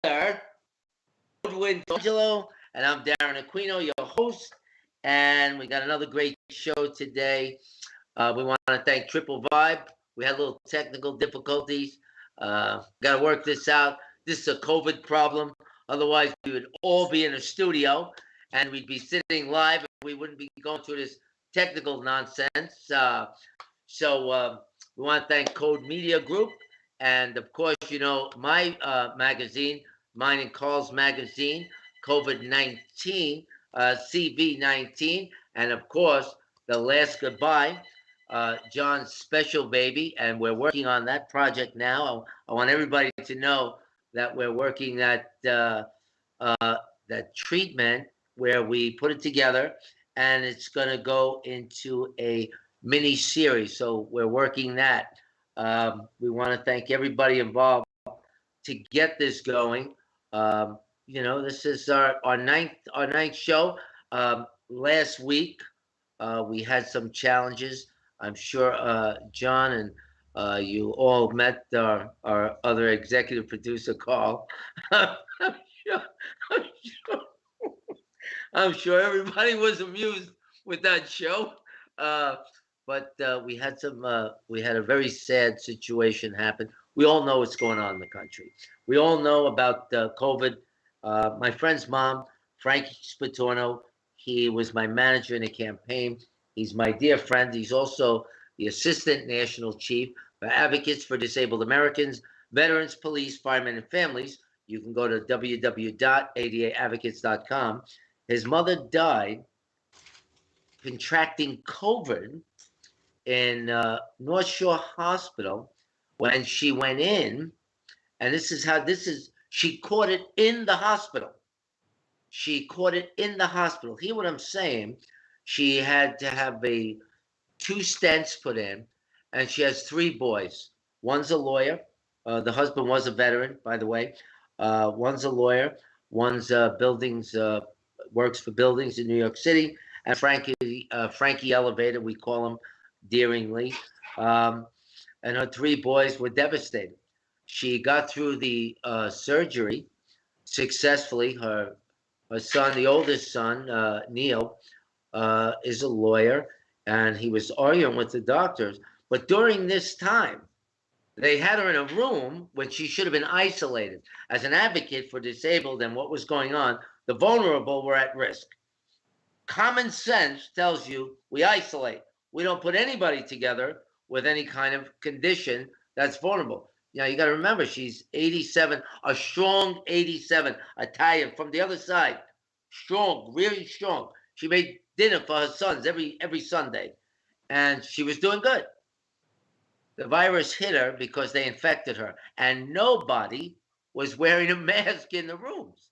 FRATANGELO, and I'm Darren AQUINO, your host, and we got another great show today. We want to thank Triplevibes. We had a little technical difficulties. Got to work this out. This is a COVID problem. Otherwise, we would all be in a studio, and we'd be sitting live, and we wouldn't be going through this technical nonsense. So we want to thank Code Media Group, and of course, you know, my magazine, mine and Carl's magazine, COVID-19, CV-19, and of course, The Last Goodbye, John's special baby, and we're working on that project now. I want everybody to know that we're working that treatment where we put it together, and it's going to go into a mini series. So we're working that. We want to thank everybody involved to get this going. You know, this is our ninth show. Last week we had some challenges. I'm sure John and you all met our other executive producer, Carl. I'm sure everybody was amused with that show. But we had a very sad situation happen. We all know what's going on in the country. We all know about COVID. My friend's mom, Frankie Spatorno, he was my manager in the campaign. He's my dear friend. He's also the Assistant National Chief for Advocates for Disabled Americans, Veterans, Police, Firemen, and Families. You can go to www.adaadvocates.com. His mother died contracting COVID in North Shore Hospital when she went in, and she caught it in the hospital. She caught it in the hospital. Hear what I'm saying? She had to have 2 stents put in, and she has 3 boys. One's a lawyer. The husband was a veteran, by the way. One's a lawyer. One's works for buildings in New York City. And Frankie Elevator, we call him dearingly. And her 3 boys were devastated. She got through the surgery successfully. Her son, the oldest son, Neil, is a lawyer, and he was arguing with the doctors. But during this time, they had her in a room when she should have been isolated. As an advocate for disabled and what was going on, the vulnerable were at risk. Common sense tells you we isolate. We don't put anybody together with any kind of condition that's vulnerable. You know, you got to remember, she's 87, a strong 87, Italian from the other side. Strong, really strong. She made dinner for her sons every Sunday, and she was doing good. The virus hit her because they infected her, and nobody was wearing a mask in the rooms.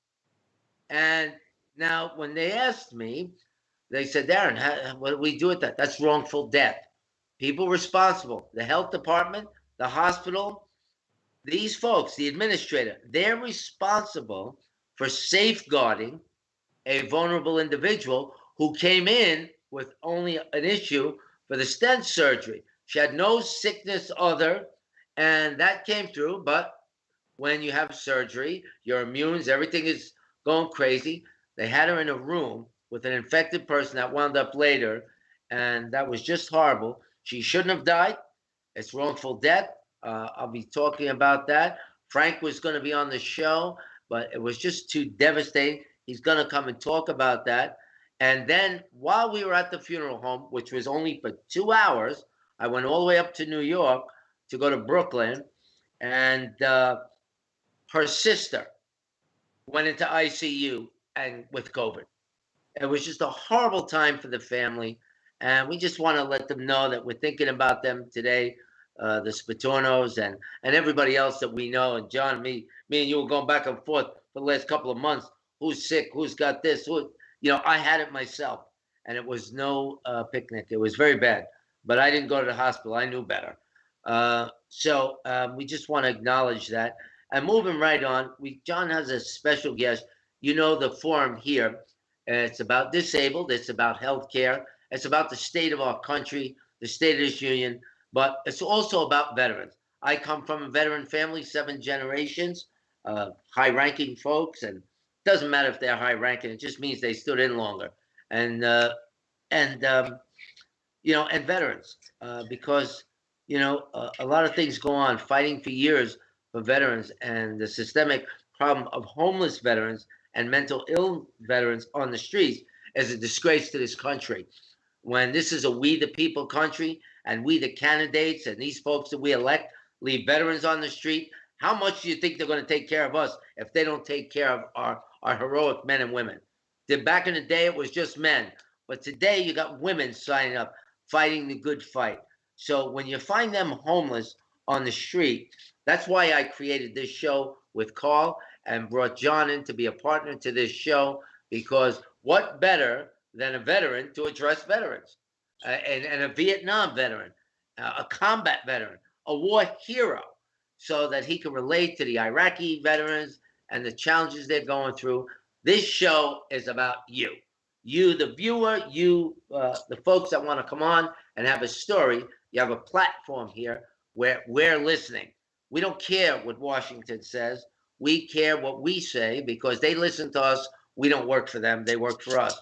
And now, when they asked me, they said, Darren, what do we do with that? That's wrongful death. People responsible, the health department, the hospital, these folks, the administrator, they're responsible for safeguarding a vulnerable individual who came in with only an issue for the stent surgery. She had no sickness other, and that came through. But when you have surgery, your immune, everything is going crazy. They had her in a room with an infected person that wound up later, and that was just horrible. She shouldn't have died. It's wrongful death. I'll be talking about that. Frank was going to be on the show, but it was just too devastating. He's going to come and talk about that. And then while we were at the funeral home, which was only for 2 hours, I went all the way up to New York to go to Brooklyn, and her sister went into ICU and with COVID. It was just a horrible time for the family, and we just want to let them know that we're thinking about them today, the Spatornos and everybody else that we know. And John, me and you were going back and forth for the last couple of months. Who's sick? Who's got this? I had it myself, and it was no picnic. It was very bad, but I didn't go to the hospital. I knew better. So we just want to acknowledge that. And moving right on, John has a special guest. You know the forum here. It's about disabled. It's about healthcare. It's about the state of our country, the state of this union. But it's also about veterans. I come from a veteran family, 7 generations. high-ranking folks, and it doesn't matter if they're high-ranking. It just means they stood in longer, and and and veterans, because a lot of things go on, fighting for years for veterans, and the systemic problem of homeless veterans and mental ill veterans on the streets is a disgrace to this country. When this is a we the people country, and we the candidates and these folks that we elect leave veterans on the street, how much do you think they're going to take care of us if they don't take care of our heroic men and women? Back in the day, it was just men, but today you got women signing up, fighting the good fight. So when you find them homeless on the street, that's why I created this show with Carl and brought John in to be a partner to this show, because what better than a veteran to address veterans, and a Vietnam veteran, a combat veteran, a war hero, so that he can relate to the Iraqi veterans and the challenges they're going through. This show is about you. You, the viewer, you, the folks that want to come on and have a story. You have a platform here where we're listening. We don't care what Washington says. We care what we say, because they listen to us. We don't work for them. They work for us.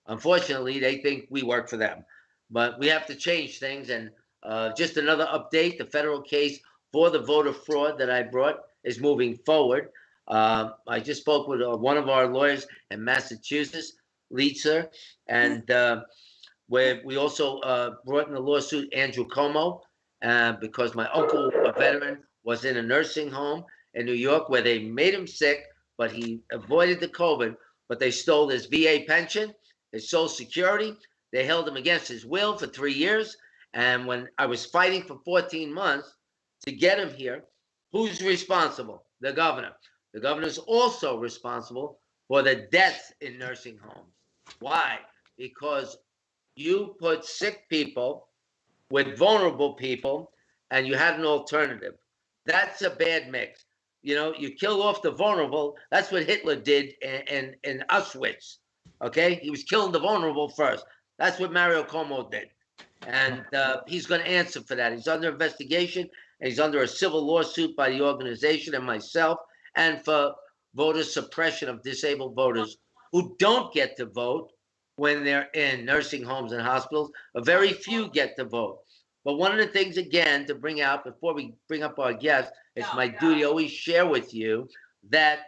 Unfortunately, they think we work for them. But we have to change things. And just another update, the federal case for the voter fraud that I brought is moving forward. I just spoke with one of our lawyers in Massachusetts, Lisa, and where we also brought in the lawsuit Andrew Cuomo, because my uncle, a veteran, was in a nursing home in New York where they made him sick, but he avoided the COVID, but they stole his VA pension, his Social Security. They held him against his will for 3 years. And when I was fighting for 14 months to get him here, who's responsible? The governor. The governor's also responsible for the deaths in nursing homes. Why? Because you put sick people with vulnerable people, and you had an alternative. That's a bad mix. You kill off the vulnerable. That's what Hitler did in Auschwitz. Okay? He was killing the vulnerable first. That's what Mario Cuomo did. And he's going to answer for that. He's under investigation, and he's under a civil lawsuit by the organization and myself, and for voter suppression of disabled voters who don't get to vote when they're in nursing homes and hospitals. A very few get to vote. But one of the things, again, to bring out before we bring up our guests, it's my duty to always share with you that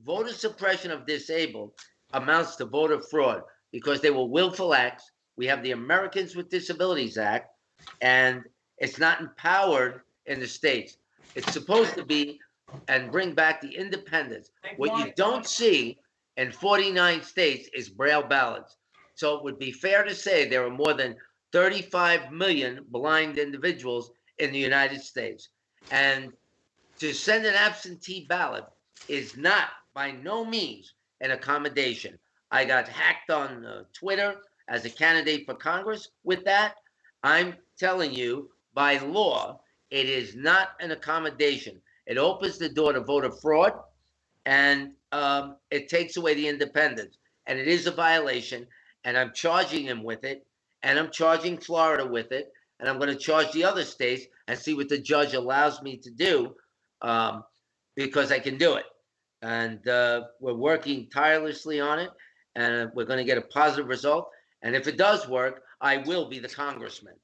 voter suppression of disabled amounts to voter fraud, because they were willful acts. We have the Americans with Disabilities Act, and it's not empowered in the states. It's supposed to be and bring back the independence. What you don't see in 49 states is Braille ballots. So it would be fair to say there are more than 35 million blind individuals in the United States. And to send an absentee ballot is not, by no means, an accommodation. I got hacked on Twitter as a candidate for Congress with that. I'm telling you, by law, it is not an accommodation. It opens the door to voter fraud, and it takes away the independence. And it is a violation, and I'm charging him with it, and I'm charging Florida with it, and I'm going to charge the other states and see what the judge allows me to do, because I can do it. And we're working tirelessly on it, and we're going to get a positive result. And if it does work, I will be the congressman,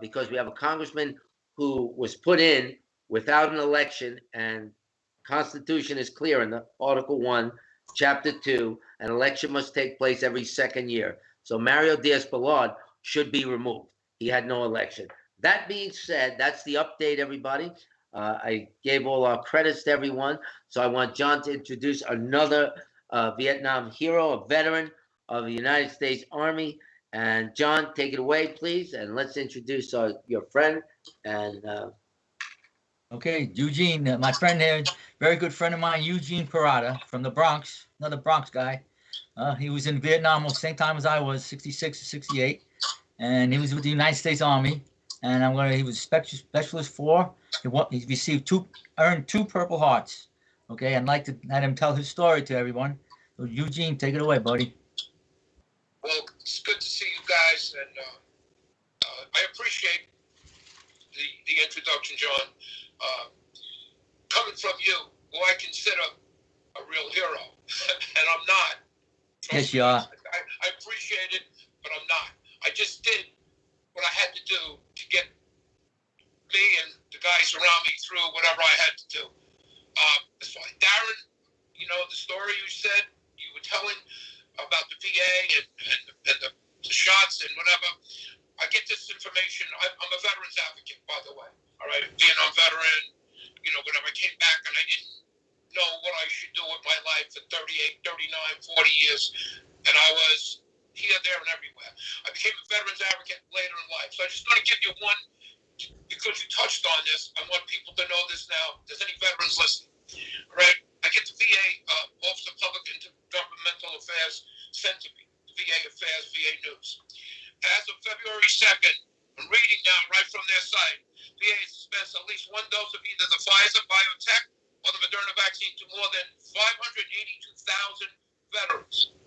because we have a congressman who was put in without an election, and Constitution is clear in the Article 1, Chapter 2, an election must take place every second year. So Mario Diaz-Balart should be removed. He had no election. That being said, that's the update, everybody. I gave all our credits to everyone. So I want John to introduce another Vietnam hero, a veteran of the United States Army. And John, take it away, please. And let's introduce your friend. And okay, Eugene, my friend here, very good friend of mine, EUGENE Parrottta from the Bronx, another Bronx guy. He was in Vietnam almost the same time as I was, 66 to 68. And he was with the United States Army. And he was specialist 4. He received earned 2 Purple Hearts. Okay, I'd like to let him tell his story to everyone. So Eugene, take it away, buddy. Well, it's good to see you guys, and I appreciate the introduction, John. Coming from you, who I consider a real hero, and I'm not. Yes, you are. I appreciate it, but I'm not. I just did what I had to do to get me and the guys around me through whatever I had to do. That's fine. Darren, you know, the story you said, you were telling about the VA and the shots and whatever. I get this information. I'm a veterans advocate, by the way. All right, Vietnam veteran, you know, whenever I came back and I didn't know what I should do with my life for 38, 39, 40 years. And I was here, there, and everywhere. I became a veterans advocate later in life. So I just want to give you one, because you touched on this. I want people to know this now. If there's any veterans listening, all right? I get the VA, Office of Public Intergovernmental Affairs sent to me, VA Affairs, VA News. As of February 2nd, I'm reading now right from their site, VA has dispensed at least one dose of either the Pfizer, BioNTech, or the Moderna vaccine to more than 582,000 veterans.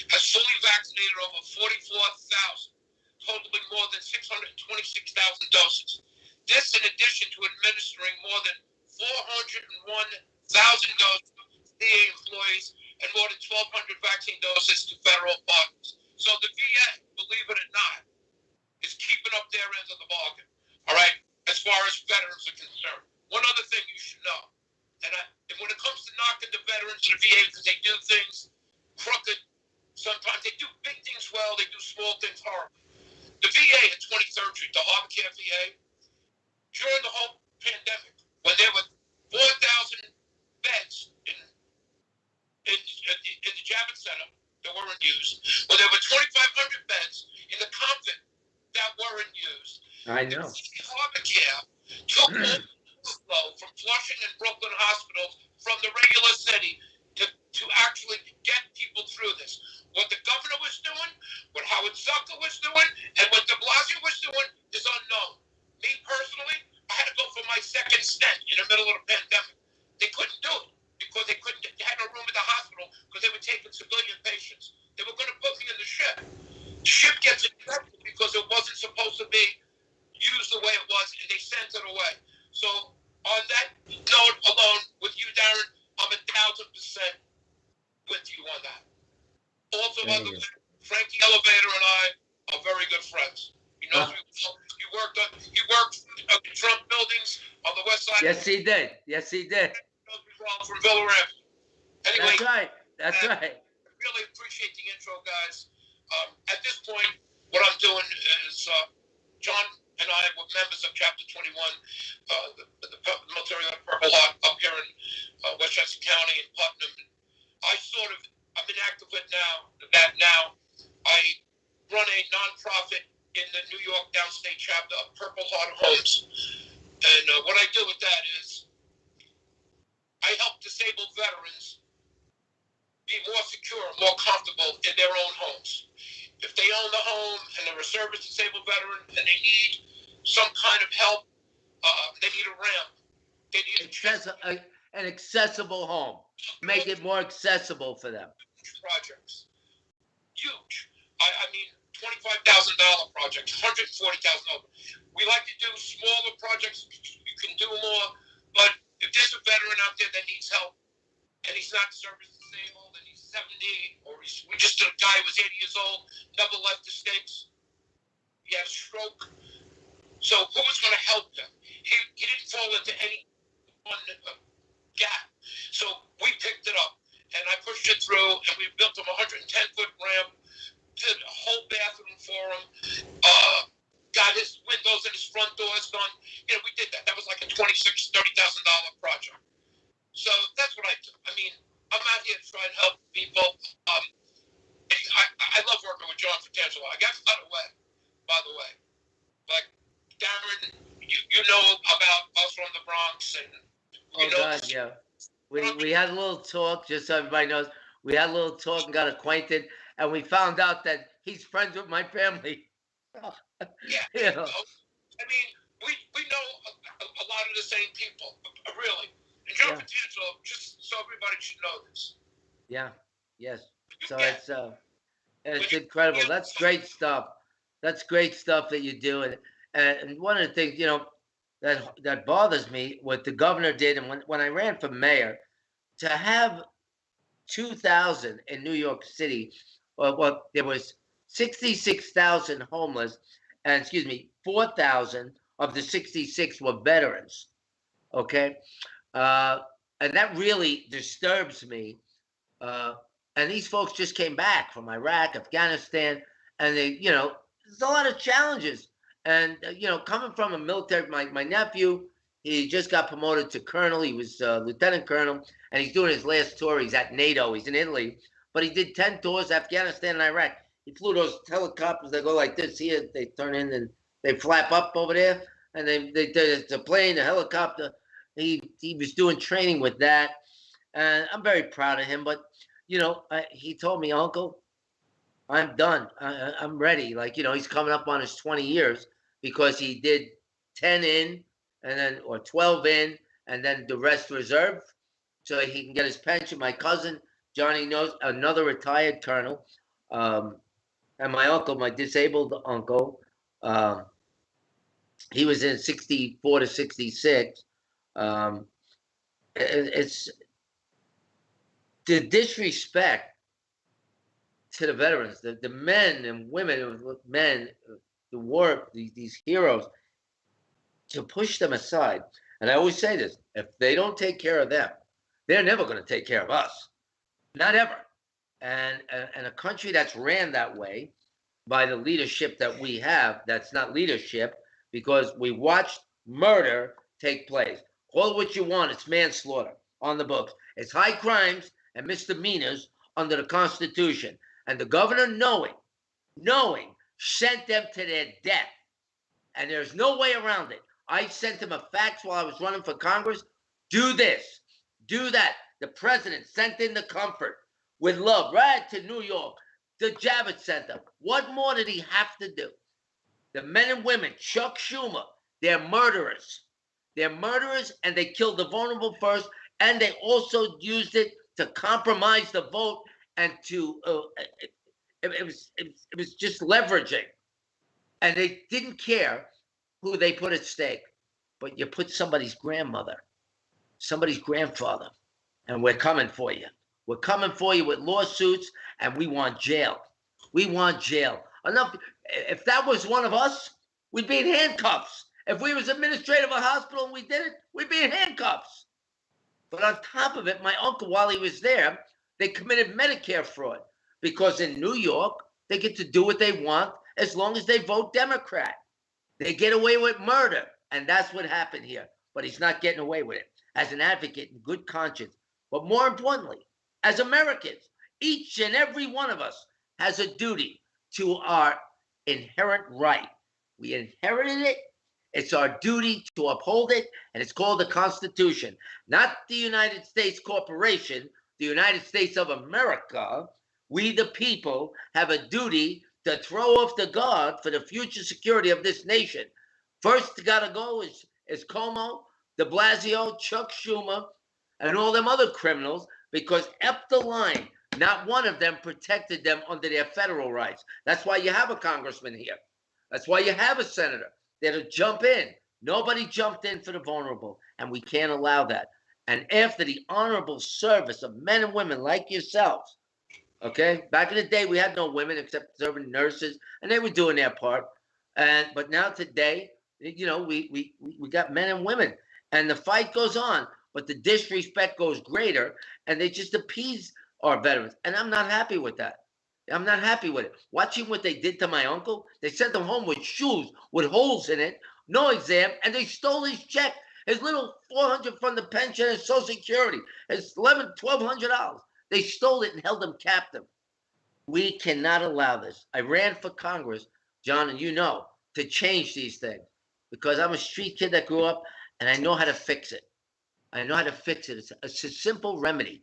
Has fully vaccinated over 44,000, totaling more than 626,000 doses. This in addition to administering more than 401,000 doses to VA employees and more than 1,200 vaccine doses to federal partners. So the VA, believe it or not, is keeping up their end of the bargain, all right, as far as veterans are concerned. One other thing you should know, and when it comes to knocking the veterans of the VA because they do things crooked, sometimes they do big things well, they do small things horrible. The VA at 23rd Street, the Obamacare VA, during the whole pandemic, when there were 4,000 beds in the Javits Center that weren't used, when there were 2,500 beds in the Compton that weren't used. I know. Obamacare took all the flow from Flushing and Brooklyn hospitals from the regular city to actually get people through this. What the governor was doing, what Howard Zucker was doing, and what de Blasio was doing is unknown. Me personally, I had to go for my second stent in the middle of the pandemic. They couldn't do it because they had no room in the hospital because they were taking civilian patients. They were going to put me in the ship. The ship gets infected because it wasn't supposed to be used the way it was, and they sent it away. So on that note alone, with you, Darren, I'm 1,000% with you on that. Also, by the way, Frankie Elevator and I are very good friends. He knows me well. He worked at the Trump buildings on the west side. Yes, he did. Yes, he did. He knows me well from Villa Ramsey. Anyway, That's right. That's right. I really appreciate the intro, guys. At this point, what I'm doing is John and I were members of Chapter 21, the military Purple Heart up here in Westchester County and Putnam. I'm inactive with that now. I run a nonprofit in the New York downstate chapter of Purple Heart Homes. And what I do with that is I help disabled veterans be more secure, more comfortable in their own homes. If they own the home and they're a service disabled veteran and they need some kind of help, they need a ramp. They need an accessible home. Make it more accessible for them. Projects. Huge. I mean, $25,000 projects, $140,000. We like to do smaller projects. You can do more. But if there's a veteran out there that needs help and he's not service disabled and he's 70 or we just did a guy who was 80 years old, never left the States. He had a stroke. So who was going to help him? He didn't fall into any one gap. So we picked it up. And I pushed it through, and we built him a 110-foot ramp, did a whole bathroom for him, got his windows and his front doors done. You know, we did that. That was like a $26,000, $30,000 project. So that's what I do. I mean, I'm out here to try and help people. I love working with John Fratello. I got cut away, by the way. Like, Darren, you know about us from the Bronx. And Yeah. We had a little talk, just so everybody knows. We had a little talk and got acquainted, and we found out that he's friends with my family. Yeah. You know. I mean, we know a lot of the same people, really. And John Fratello, just so everybody should know this. Yeah. Yes. So it's incredible. That's great stuff. That's great stuff that you do. And one of the things, that bothers me, what the governor did, and when I ran for mayor, to have 2,000 in New York City, well, there was 66,000 homeless, and 4,000 of the 66 were veterans. Okay, and that really disturbs me. And these folks just came back from Iraq, Afghanistan, and there's a lot of challenges. And coming from a military, my nephew, he just got promoted to colonel. He was lieutenant colonel, and he's doing his last tour. He's at NATO. He's in Italy, but he did 10 tours, Afghanistan and Iraq. He flew those helicopters that go like this here. They turn in and they flap up over there, and it's a plane, a helicopter. He was doing training with that, and I'm very proud of him. But he told me, Uncle, I'm done. I'm ready. Like, he's coming up on his 20 years because he did 10 in and then, or 12 in, and then the rest reserve so he can get his pension. My cousin, Johnny, knows another retired colonel. And my uncle, my disabled uncle, he was in 64 to 66. It's the disrespect to the veterans, the men and women, the work, these heroes, to push them aside. And I always say this, if they don't take care of them, they're never going to take care of us. Not ever. And a country that's ran that way by the leadership that we have, that's not leadership, because we watched murder take place. Call it what you want, it's manslaughter on the books. It's high crimes and misdemeanors under the Constitution. And the governor, knowing, sent them to their death. And there's no way around it. I sent him a fax while I was running for Congress. Do this, do that. The president sent in the comfort with love right to New York, the Javits Center. What more did he have to do? The men and women, Chuck Schumer, they're murderers. They're murderers, and they killed the vulnerable first, and they also used it to compromise the vote and to it was just leveraging. And they didn't care who they put at stake. But you put somebody's grandmother, somebody's grandfather, and we're coming for you. We're coming for you with lawsuits, and we want jail. We want jail. Enough. If that was one of us, we'd be in handcuffs. If we was administrator of a hospital and we did it, we'd be in handcuffs. But on top of it, my uncle, while he was there, they committed Medicare fraud because in New York, they get to do what they want as long as they vote Democrat. They get away with murder, and that's what happened here. But he's not getting away with it. As an advocate in good conscience, but more importantly, as Americans, each and every one of us has a duty to our inherent right. We inherited it. It's our duty to uphold it, and it's called the Constitution. Not the United States Corporation, the United States of America. We, the people, have a duty to throw off the guard for the future security of this nation. First got to go is Cuomo, de Blasio, Chuck Schumer, and all them other criminals, because up the line, not one of them protected them under their federal rights. That's why you have a congressman here. That's why you have a senator there to jump in. Nobody jumped in for the vulnerable, and we can't allow that. And after the honorable service of men and women like yourselves, okay, back in the day, we had no women except serving nurses, and they were doing their part. But now today, we got men and women, and the fight goes on, but the disrespect goes greater, and they just appease our veterans. And I'm not happy with that. I'm not happy with it. Watching what they did to my uncle, they sent him home with shoes with holes in it, no exam, and they stole his check, his little $400 from the pension and Social Security, his $1,200. They stole it and held him captive. We cannot allow this. I ran for Congress, John, and to change these things, because I'm a street kid that grew up, and I know how to fix it. I know how to fix it. It's a simple remedy,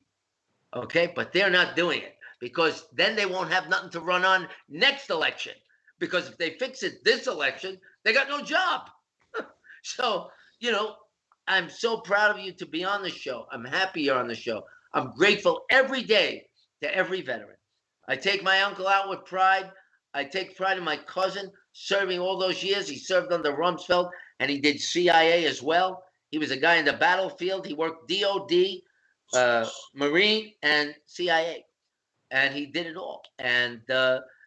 okay? But they're not doing it, because then they won't have nothing to run on next election. Because if they fix it this election, they got no job. So, I'm so proud of you to be on the show. I'm happy you're on the show. I'm grateful every day to every veteran. I take my uncle out with pride. I take pride in my cousin serving all those years. He served under Rumsfeld, and he did CIA as well. He was a guy in the battlefield. He worked DOD Marine and CIA, and he did it all. And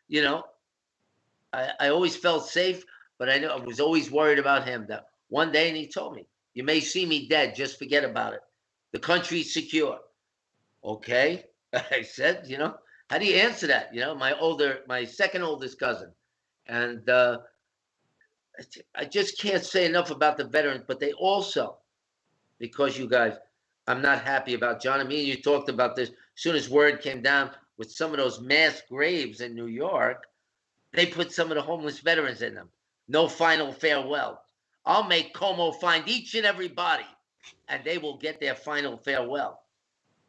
you know, I always felt safe, but I was always worried about him. That one day, and he told me, "You may see me dead, just forget about it. The country's secure." Okay, I said, how do you answer that? My second oldest cousin, and I just can't say enough about the veterans. But they also, because you guys, I'm not happy about John. And me and you talked about this. As soon as word came down with some of those mass graves in New York, they put some of the homeless veterans in them. No final farewell. I'll make Como find each and every body, and they will get their final farewell.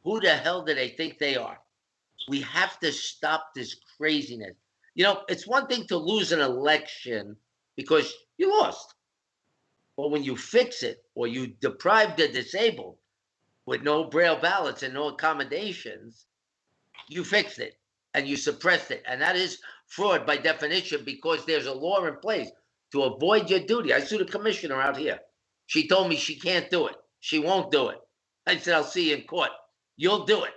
Who the hell do they think they are? We have to stop this craziness. It's one thing to lose an election because you lost. But when you fix it, or you deprive the disabled with no braille ballots and no accommodations, you fixed it and you suppressed it. And that is fraud by definition, because there's a law in place to avoid your duty. I sued a commissioner out here. She told me she can't do it. She won't do it. I said, I'll see you in court. You'll do it.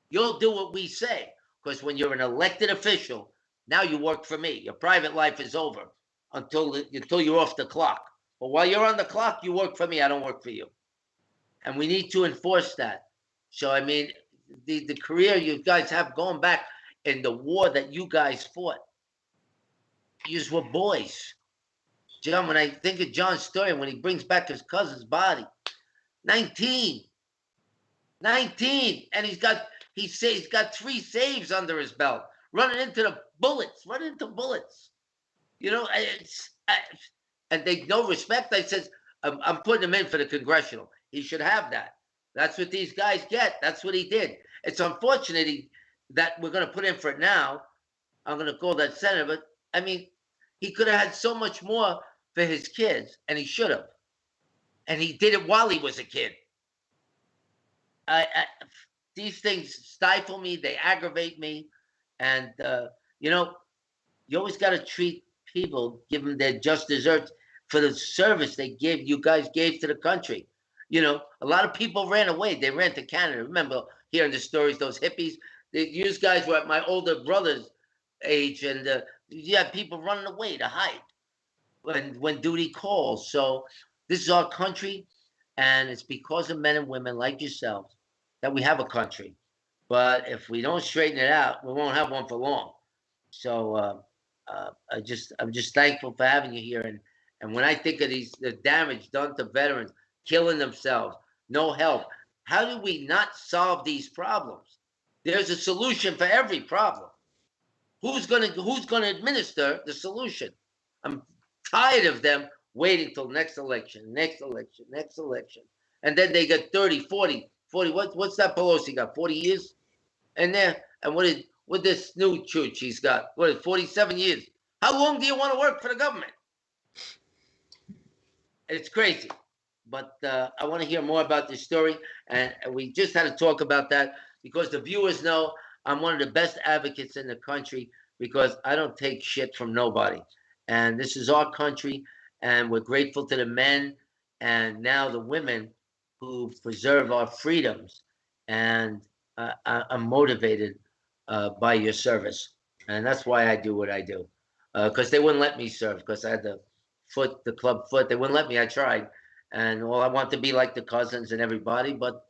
You'll do what we say. Because when you're an elected official, now you work for me. Your private life is over until you're off the clock. But while you're on the clock, you work for me. I don't work for you. And we need to enforce that. So, I mean, the career you guys have going back in the war that you guys fought, you were boys. John, when I think of John's story, when he brings back his cousin's body, 19, and he's got 3 saves under his belt, running into bullets. And they no respect. I said, I'm putting him in for the congressional. He should have that. That's what these guys get. That's what he did. It's unfortunate that we're going to put in for it now. I'm going to call that senator, but I mean, he could have had so much more for his kids, and he should have. And he did it while he was a kid. These things stifle me. They aggravate me. And, you always got to treat people, give them their just desserts for the service you guys gave to the country. A lot of people ran away. They ran to Canada. Remember hearing the stories, those hippies? These guys were at my older brother's age, and you had people running away to hide when duty calls. So this is our country, and it's because of men and women like yourselves that we have a country. But if we don't straighten it out, we won't have one for long. So I'm just thankful for having you here. And when I think of the damage done to veterans, killing themselves, no help, how do we not solve these problems? There's a solution for every problem. Who's gonna administer the solution? I'm tired of them waiting till next election, and then they get 30, 40. What's that Pelosi got? 40 years, and what this new church he's got? 47 years? How long do you want to work for the government? It's crazy. But I want to hear more about this story, and we just had to talk about that because the viewers know I'm one of the best advocates in the country, because I don't take shit from nobody. And this is our country, and we're grateful to the men and now the women who preserve our freedoms. And I'm motivated by your service, and that's why I do what I do. Because they wouldn't let me serve, because I had the club foot. They wouldn't let me. I tried. And I want to be like the cousins and everybody, but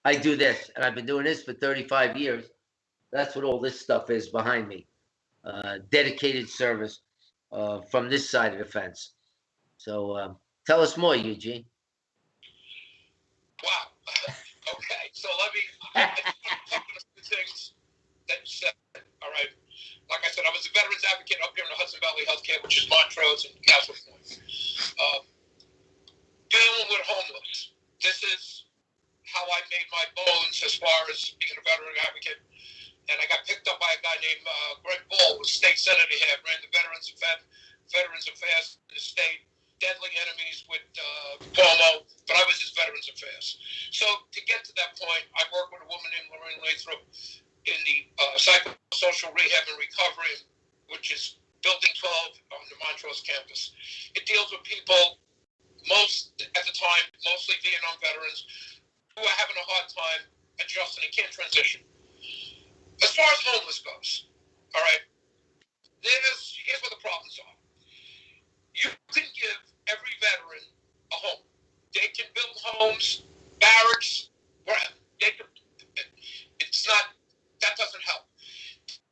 I do this, and I've been doing this for 35 years. That's what all this stuff is behind me. Dedicated service from this side of the fence. So tell us more, Eugene. Wow. Okay, so let me talk about the things that you said. All right. Like I said, I was a veterans advocate up here in the Hudson Valley Healthcare, which is Montrose and Castle Point. Dealing with homeless. This is how I made my bones as far as being a veteran advocate. And I got picked up by a guy named Greg Ball, who was state senator here, ran the Veterans Affairs in the state, deadly enemies with Cuomo, but I was his Veterans Affairs. So to get to that point, I worked with a woman named Lorraine Lathrop in the psychosocial rehab and recovery, which is Building 12 on the Montrose campus. It deals with people, at the time, mostly Vietnam veterans, who are having a hard time transition. As far as homeless goes, all right, here's where the problems are. You can give every veteran a home. They can build homes, barracks, wherever. That doesn't help.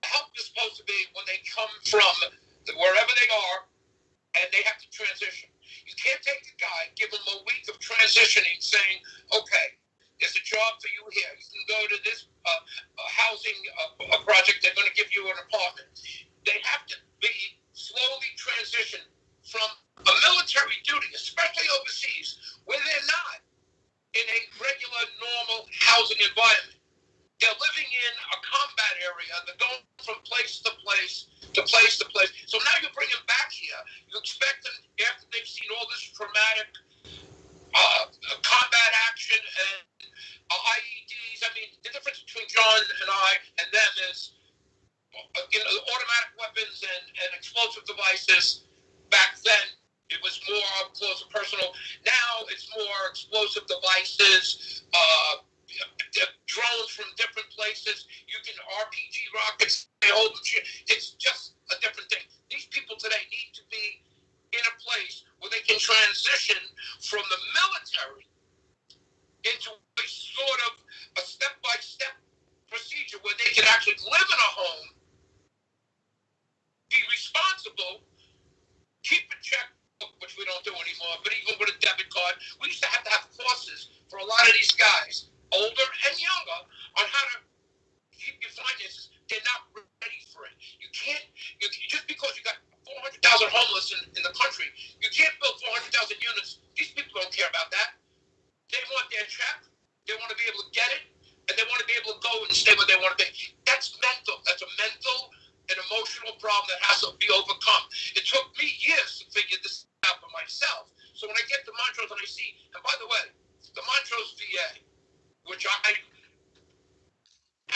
Help is supposed to be when they come from wherever they are and they have to transition. You can't take a guy, give him a week of transitioning, saying, okay, there's a job for you here. You can go to this housing project. They're going to give you an apartment. They have to be slowly transitioned from a military duty, especially overseas, where they're not in a regular, normal housing environment. They're living in a combat area. They're going from place to place to place to place. So now you bring them back here. You expect them, after they've seen all this traumatic combat action and IEDs. I mean, the difference between John and I and them is, automatic weapons and explosive devices. Back then, it was more up close and personal. Now it's more explosive devices, drones from different places. You can RPG rockets. They hold them. It's just a different thing. These people today need to be in a place where they can transition from the military into a sort of a step-by-step procedure where they can actually live in a home, be responsible, keep a checkbook, which we don't do anymore, but even with a debit card, we used to have courses for a lot of these guys, older and younger, on how to keep your finances. They're not ready for it. You can't, just because you got 400,000 homeless in the country, you can't build 400,000 units. These people don't care about that. They want their check. They want to be able to get it, and they want to be able to go and stay where they want to be. That's mental. That's a mental and emotional problem that has to be overcome. It took me years to figure this out for myself. So when I get to Montrose and I see, and by the way, the Montrose VA, which I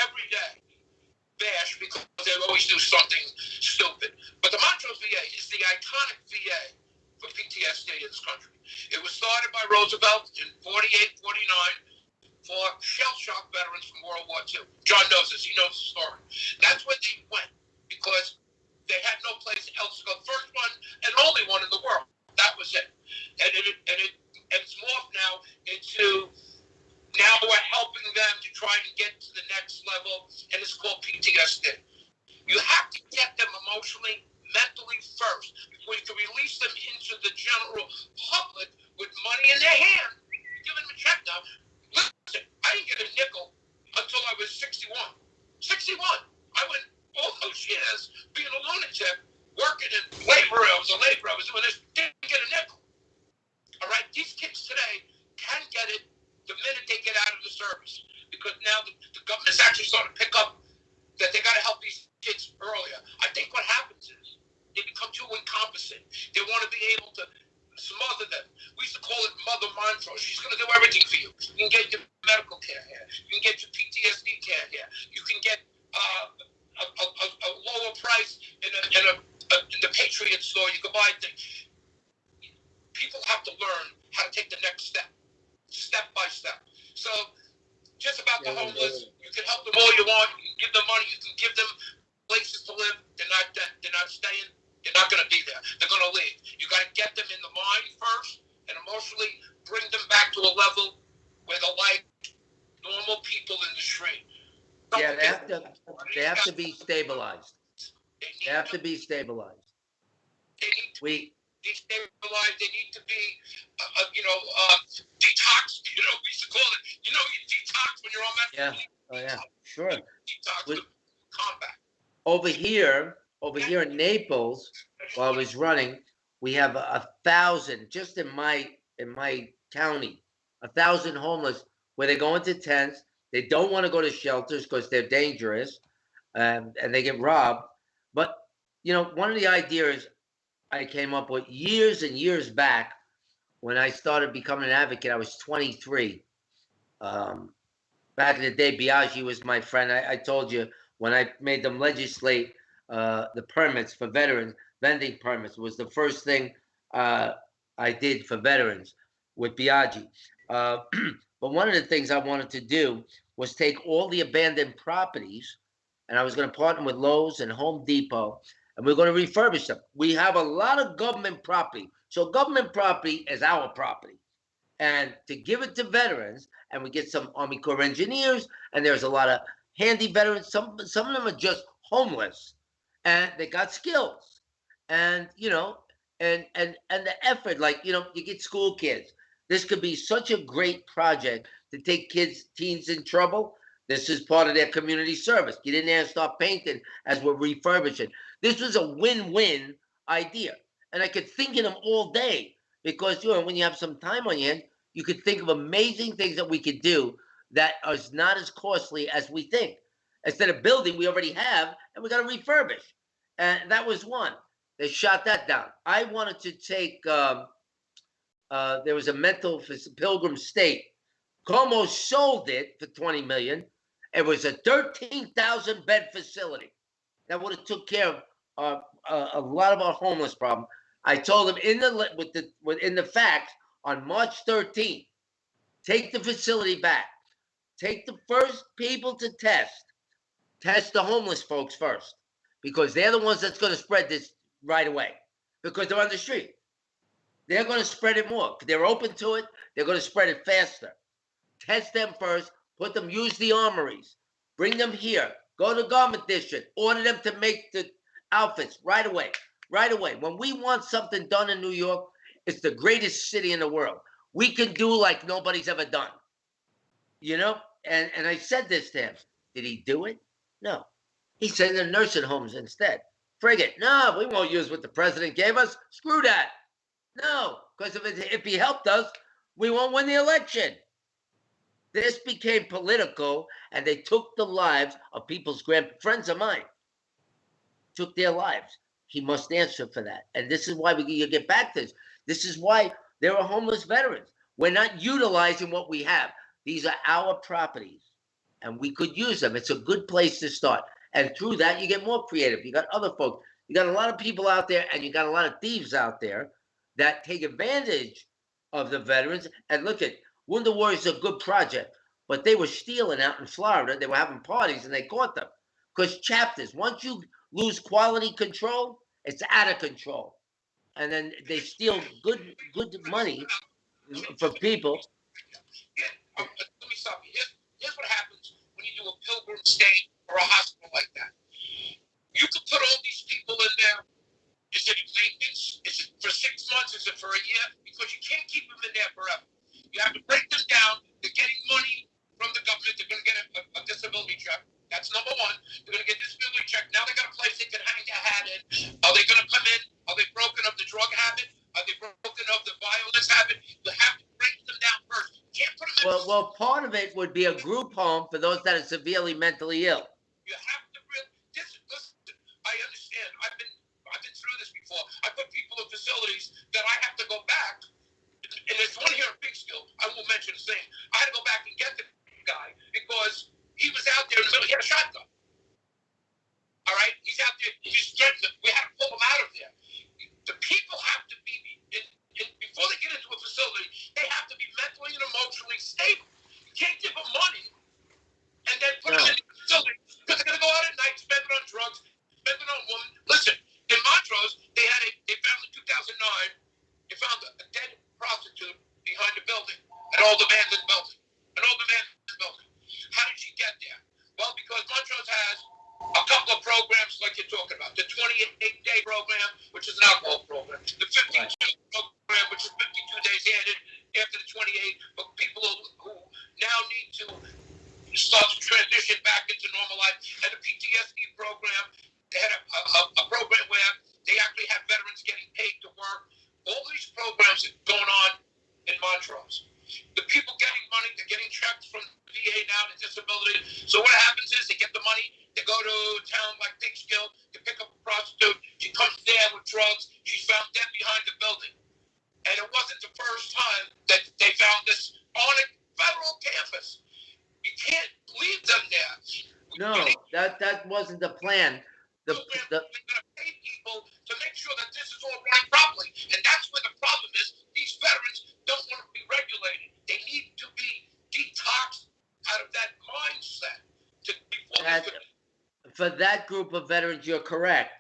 every day bash because they always do something stupid, but the Montrose VA is the iconic VA for PTSD in this country. It was started by Roosevelt in 48, 49 for shell-shock veterans from World War II. John knows this. He knows the story. That's where they went because they had no place else to go. First one and only one in the world. That was it. And it's morphed now into, now we're helping them to try and get to the next level, and it's called PTSD. You have to get them emotionally, mentally first before you can release them into the general public with money in their hand. You're giving them a check now. Listen, I didn't get a nickel until I was 61. 61. I went all those years being a lunatic, working in labor. I was a laborer. I was doing this. Didn't get a nickel. All right? These kids today can get it the minute they get out of the service, because now the government's actually starting to pick up that they got to help these kids earlier. I think what happens is they become too incompetent. They want to be able to smother them. We used to call it Mother Montrose. She's going to do everything for you. You can get your medical care here. You can get your PTSD care here. You can get a lower price in the Patriot store. You can buy things. People have to learn how to take the next step by step. So just about the homeless, you can help them all you want. You can give them money. You can give them places to live. They're not staying. They're not going to be there. They're going to leave. You got to get them in the mind first and emotionally bring them back to a level where they're like normal people in the street. Yeah, they have to be stabilized. They have to be stabilized. They need to be destabilized. They need to be, detox. We used to call it, you detox when you're on methadone. Yeah. Oh, yeah. Sure. Detox with combat. Over here in Naples, while I was running, we have 1,000 just in my county, 1,000 homeless where they go into tents. They don't want to go to shelters because they're dangerous, and they get robbed. But one of the ideas I came up with years and years back when I started becoming an advocate, I was 23. Back in the day, Biaggi was my friend. I told you when I made them legislate the permits for veterans, vending permits was the first thing I did for veterans with Biaggi. But But one of the things I wanted to do was take all the abandoned properties, and I was going to partner with Lowe's and Home Depot, and we're going to refurbish them. We have a lot of government property. So government property is our property. And to give it to veterans, and we get some Army Corps of Engineers, and there's a lot of handy veterans. Some of them are just homeless, and they got skills, and and the effort. Like you get school kids. This could be such a great project to take teens in trouble. This is part of their community service. Get in there and start painting as we're refurbishing. This was a win-win idea, and I could think of them all day because when you have some time on your hand, you could think of amazing things that we could do that is not as costly as we think. Instead of building, we already have, and we got to refurbish. And that was one. They shot that down. I wanted to take. There was a mental Pilgrim State. Como sold it for $20 million. It was a 13,000 bed facility that would have took care of a lot of our homeless problem. I told them in the facts on March 13th, take the facility back. Take the first people to test the homeless folks first, because they're the ones that's going to spread this right away, because they're on the street. They're going to spread it more. They're open to it. They're going to spread it faster. Test them first. Use the armories. Bring them here. Go to the garment district. Order them to make the outfits right away. Right away. When we want something done in New York, it's the greatest city in the world. We can do like nobody's ever done. And I said this to him. Did he do it? No. He said the nursing homes instead. Frig it. No, we won't use what the president gave us. Screw that. No, because if he helped us, we won't win the election. This became political, and they took the lives of people's friends of mine. Took their lives. He must answer for that. And this is why you get back to this. This is why there are homeless veterans. We're not utilizing what we have. These are our properties, and we could use them. It's a good place to start. And through that, you get more creative. You got other folks. You got a lot of people out there, and you got a lot of thieves out there that take advantage of the veterans. And look at Wounded Warriors is a good project, but they were stealing out in Florida. They were having parties, and they caught them. Because chapters, once you lose quality control, it's out of control. And then they steal good money for people. Let me stop you. Here's what happens when you do a Pilgrim State or a hospital like that. You can put all these people in there. Is it maintenance? Is it for 6 months? Is it for a year? Because you can't keep them in there forever. You have to break them down. They're getting money from the government. They're going to get a disability check. That's number one. They're going to get a disability check. Now they got a place they can hang their hat in. Are they going to come in? Are they broken of the drug habit? Are they broken of the violence habit? You have to break them down first. You can't put them in. Well, part of it would be a group home for those that are severely mentally ill. You have to really. Listen, I understand. I've been through this before. I put people in facilities that I have to go back. And there's one here in Bigskill. I won't mention his name. I had to go back and get the guy because he was out there in the middle. He had a shotgun. All right? He's out there. He's threatening. We had to pull him out of there. The people have to be, before they get into a facility, they have to be mentally and emotionally stable. You can't give them money and then put them in the facility because they're going to go out at night, spend it on drugs, spend it on women. Listen, in Montrose, they found in 2009, they found a dead prostitute behind the building, an old abandoned building. How did she get there? Well, because Montrose has a couple of programs like you're talking about. The 28-day program, which is an alcohol program. The 52 program, which is 52 days added after the 28 for people who now need to start to transition back into normal life. And the PTSD program, they had a program where they actually have veterans getting paid to work. All these programs are going on in Montrose. The people getting money, they're getting checks from the VA now to disability. So what happens is they get the money, they go to a town like Bigskill, they pick up a prostitute, she comes there with drugs, she's found dead behind the building. And it wasn't the first time that they found this on a federal campus. You can't leave them there. No, that wasn't the plan. We're going to pay people to make sure that this is all running properly. And that's where the problem is. These veterans don't want to be regulated. They need to be for that group of veterans, you're correct.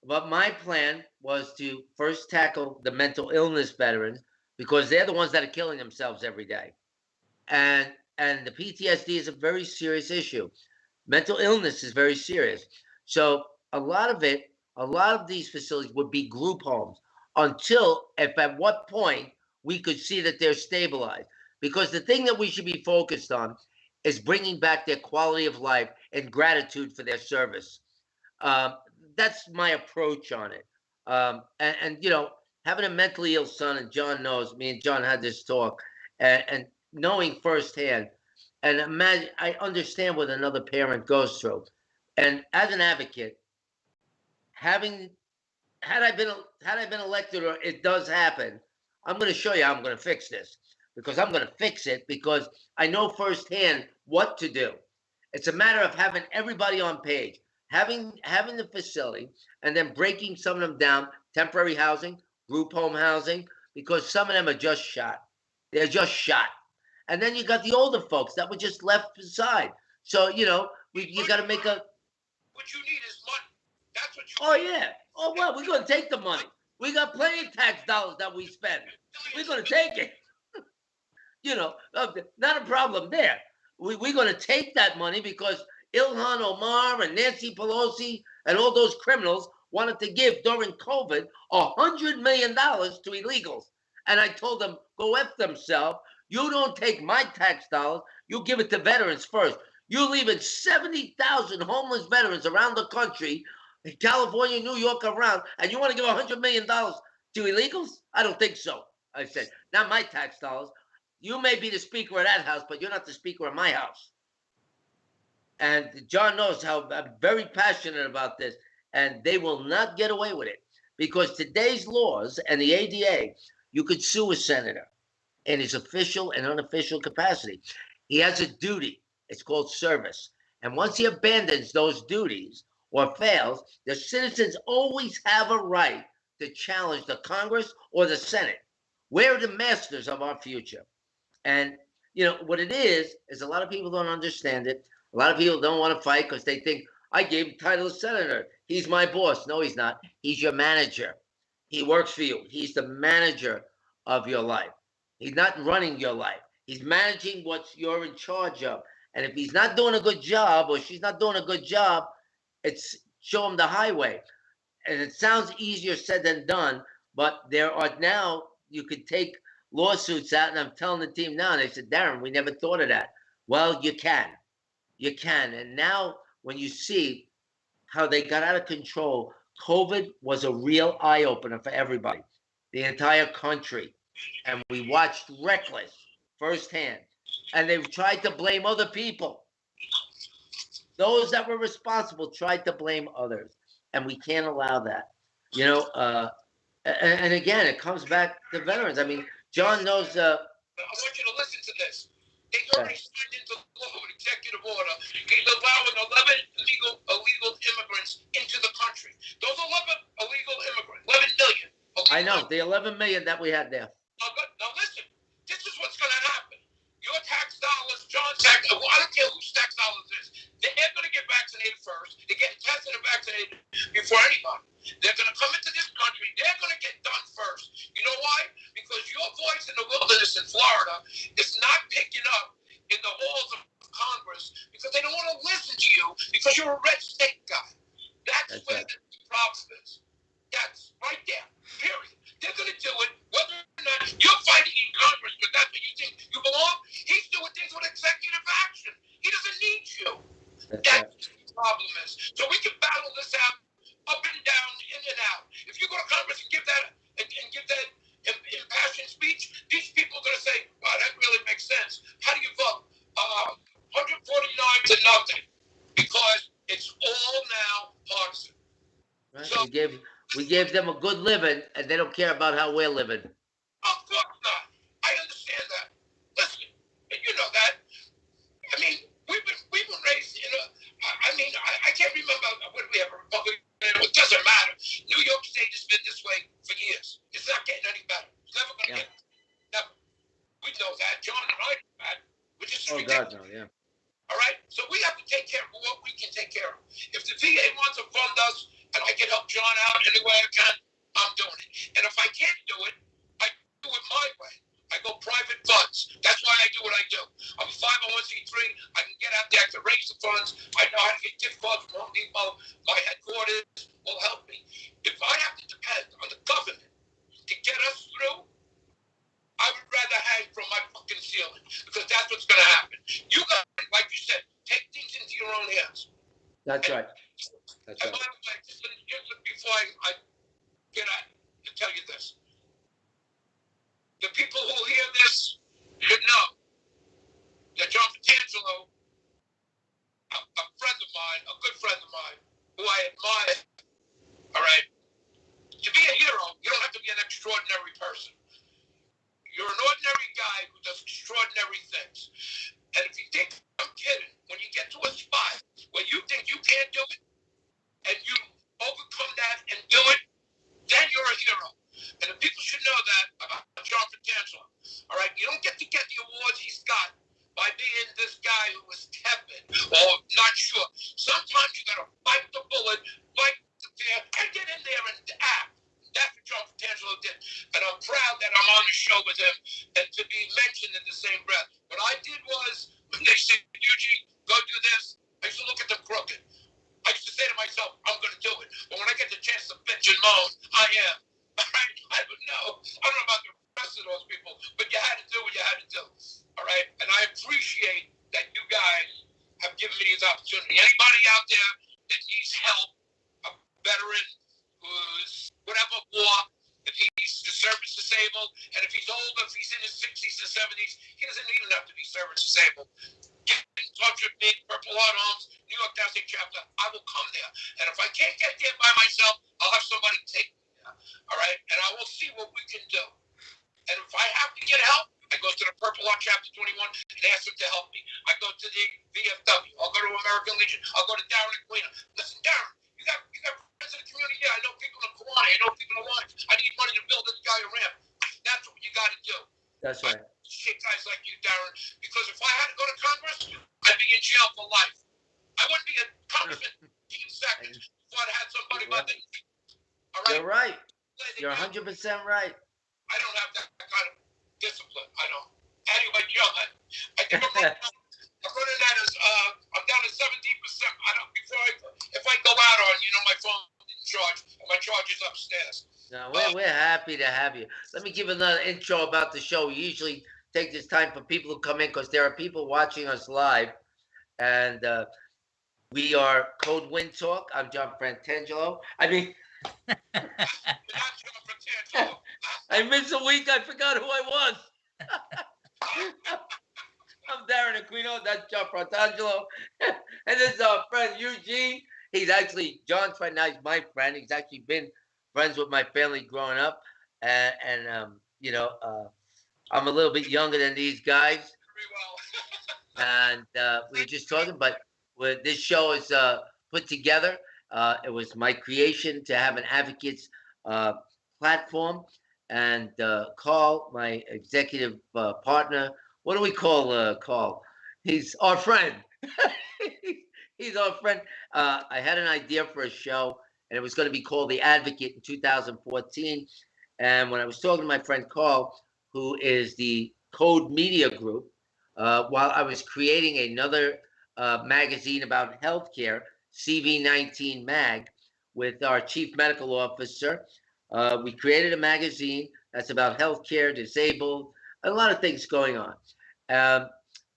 But my plan was to first tackle the mental illness veterans because they're the ones that are killing themselves every day. And the PTSD is a very serious issue. Mental illness is very serious. So a lot of these facilities would be group homes until if at what point we could see that they're stabilized. Because the thing that we should be focused on is bringing back their quality of life and gratitude for their service. That's my approach on it. And you know, having a mentally ill son, and John knows, me and John had this talk, and knowing firsthand, and imagine, I understand what another parent goes through. And as an advocate, having had I been elected, or it does happen, I'm going to show you how I'm going to fix this, because I'm going to fix it because I know firsthand what to do. It's a matter of having everybody on page, having the facility, and then breaking some of them down, temporary housing, group home housing, because some of them are just shot. They're just shot. And then you got the older folks that were just left aside. So, you know, you got to make a... What you need is money. That's what you Oh, need. yeah. Oh, well, we're going to take the money. We got plenty of tax dollars that we spend. We're going to take it. You know, not a problem there. We're going to take that money because Ilhan Omar and Nancy Pelosi and all those criminals wanted to give during COVID $100 million to illegals. And I told them, go F themselves. You don't take my tax dollars. You give it to veterans first. You're leaving 70,000 homeless veterans around the country, California, New York, around, and you want to give $100 million to illegals? I don't think so. I said, not my tax dollars. You may be the speaker of that house, but you're not the speaker of my house. And John knows how I'm very passionate about this, and they will not get away with it because today's laws and the ADA, you could sue a senator in his official and unofficial capacity. He has a duty. It's called service. And once he abandons those duties or fails, the citizens always have a right to challenge the Congress or the Senate. We're the masters of our future. And, you know, what it is a lot of people don't understand it. A lot of people don't want to fight because they think, I gave him title of senator. He's my boss. No, he's not. He's your manager. He works for you. He's the manager of your life. He's not running your life. He's managing what you're in charge of. And if he's not doing a good job or she's not doing a good job, it's show him the highway. And it sounds easier said than done, but there are now, you could take lawsuits out, and I'm telling the team now, and they said, Darren, we never thought of that. Well, you can. You can. And now when you see how they got out of control, COVID was a real eye-opener for everybody, the entire country. And we watched reckless firsthand. And they tried to blame other people. Those that were responsible tried to blame others. And we can't allow that. You know, and again, it comes back to veterans. I mean, John knows... I want you to listen to this. He's already signed into law with executive order. He's allowing 11 illegal immigrants into the country. Those 11 illegal immigrants, 11 million. I know, the 11 million that we had there. Now listen, this is what's going to happen. Your tax dollars, John's tax, I don't care whose tax dollars it is, they're going to get vaccinated first. They're getting tested and vaccinated before anybody. They're going to come into this country. They're going to get done first. You know why? Because your voice in the wilderness in Florida is not picking up in the halls of Congress because they don't want to listen to you because you're a red state guy. That's where right. the problem is. That's right there. Period. They're going to do it whether or not you're fighting in Congress, but that's what you think you belong. He's doing things with executive action. He doesn't need you. That's what the problem is. So we can battle this out up and down, in and out. If you go to Congress and give that impassioned speech, these people are going to say, wow, that really makes sense. How do you vote? 149 to nothing. Because it's all now partisan. Right? So, we gave them a good living, and they don't care about how we're living. Of course not. I understand that. Listen, you know that. I mean, we've been raised in a. I can't remember when we have a republic. It doesn't matter. New York State has been this way for years. It's not getting any better. It's never going to get never. We know that. John and I know that. We're just God, no, yeah. All All right? So we have to take care of what we can take care of. If the VA wants to fund us and I can help John out any way I can, I'm doing it. And if I can't do it, I do it my way. I go private funds. That's why I do what I do. I'm a 501c3. I can get out there to raise the funds. I know how to get gift cards from Home Depot. My headquarters will help me. If I have to depend on the government to get us through, I would rather hang from my fucking ceiling, because that's what's going to happen. You got, like you said, take things into your own hands. That's right. That's And right. by the way, just before I get out to tell you this, the people who hear this should know that John Fratangelo, a friend of mine, a good friend of mine, who I admire, all right, to be a hero, you don't have to be an extraordinary person. You're an ordinary guy who does extraordinary things. And if you think I'm kidding, when you get to a spot where you think you can't do it, and you overcome that and do it, then you're a hero. And the people should know that about John Fratangelo. All right, you don't get the awards he's got by being this guy who was tepid or not sure. Sometimes you got to bite the bullet, bite the fear, and get in there and act. That's what John Fratangelo did. And I'm proud that I'm on the show with him and to be mentioned in the same breath. What I did was, when they said, Eugene, go do this, I used to look at them crooked. I used to say to myself, I'm going to do it. But when I get the chance to bitch and moan, I am. All right? I would know. I don't know about the rest of those people, but you had to do what you had to do. All right? And I appreciate that you guys have given me this opportunity. Anybody out there that needs help, a veteran who's whatever war, if he's service disabled, and if he's older, if he's in his 60s or 70s, he doesn't even have to be service disabled. Get in touch with me, Purple Heart Homes, New York Downstate Chapter. I will come there. And if I can't get there by myself, I'll have somebody take me there. All right? And I will see what we can do. And if I have to get help, I go to the Purple Heart Chapter 21 and ask them to help me. I go to the VFW. I'll go to American Legion. I'll go to Darren AQUINO. Listen, Darren, you got friends in the community? Yeah, I know people in Kiwanee. I know people in Lawrence. I need money to build this guy a ramp. That's what you got to do. That's right. Shit, guys like you, Darren. Because if I had to go to Congress, I'd be in jail for life. I wouldn't be a congressman 15 seconds before I had somebody by the knee. All right? You're right. You're 100% right. I don't have that kind of discipline. I don't. Anyway, John, I think I'm running out of, I'm down to 17%. I don't, if I go out on, my phone didn't charge, and my charge is upstairs. No, we're happy to have you. Let me give another intro about the show. We usually take this time for people who come in because there are people watching us live. And we are Code Wind Talk. I'm John Fratangelo. You're not John Fratangelo. I missed a week. I forgot who I was. I'm Darren AQUINO. That's John Fratangelo. And this is our friend Eugene. He's actually, John's friend now. He's my friend. He's actually been friends with my family growing up. And I'm a little bit younger than these guys. Very well. And we were just talking, but this show is put together. It was my creation to have an advocates platform. And Carl, my executive partner, what do we call Carl? He's our friend. He's our friend. I had an idea for a show, and it was going to be called The Advocate in 2014. And when I was talking to my friend Carl, who is the Code Media Group, while I was creating another magazine about healthcare, CV19 Mag, with our chief medical officer, we created a magazine that's about healthcare, disabled, a lot of things going on.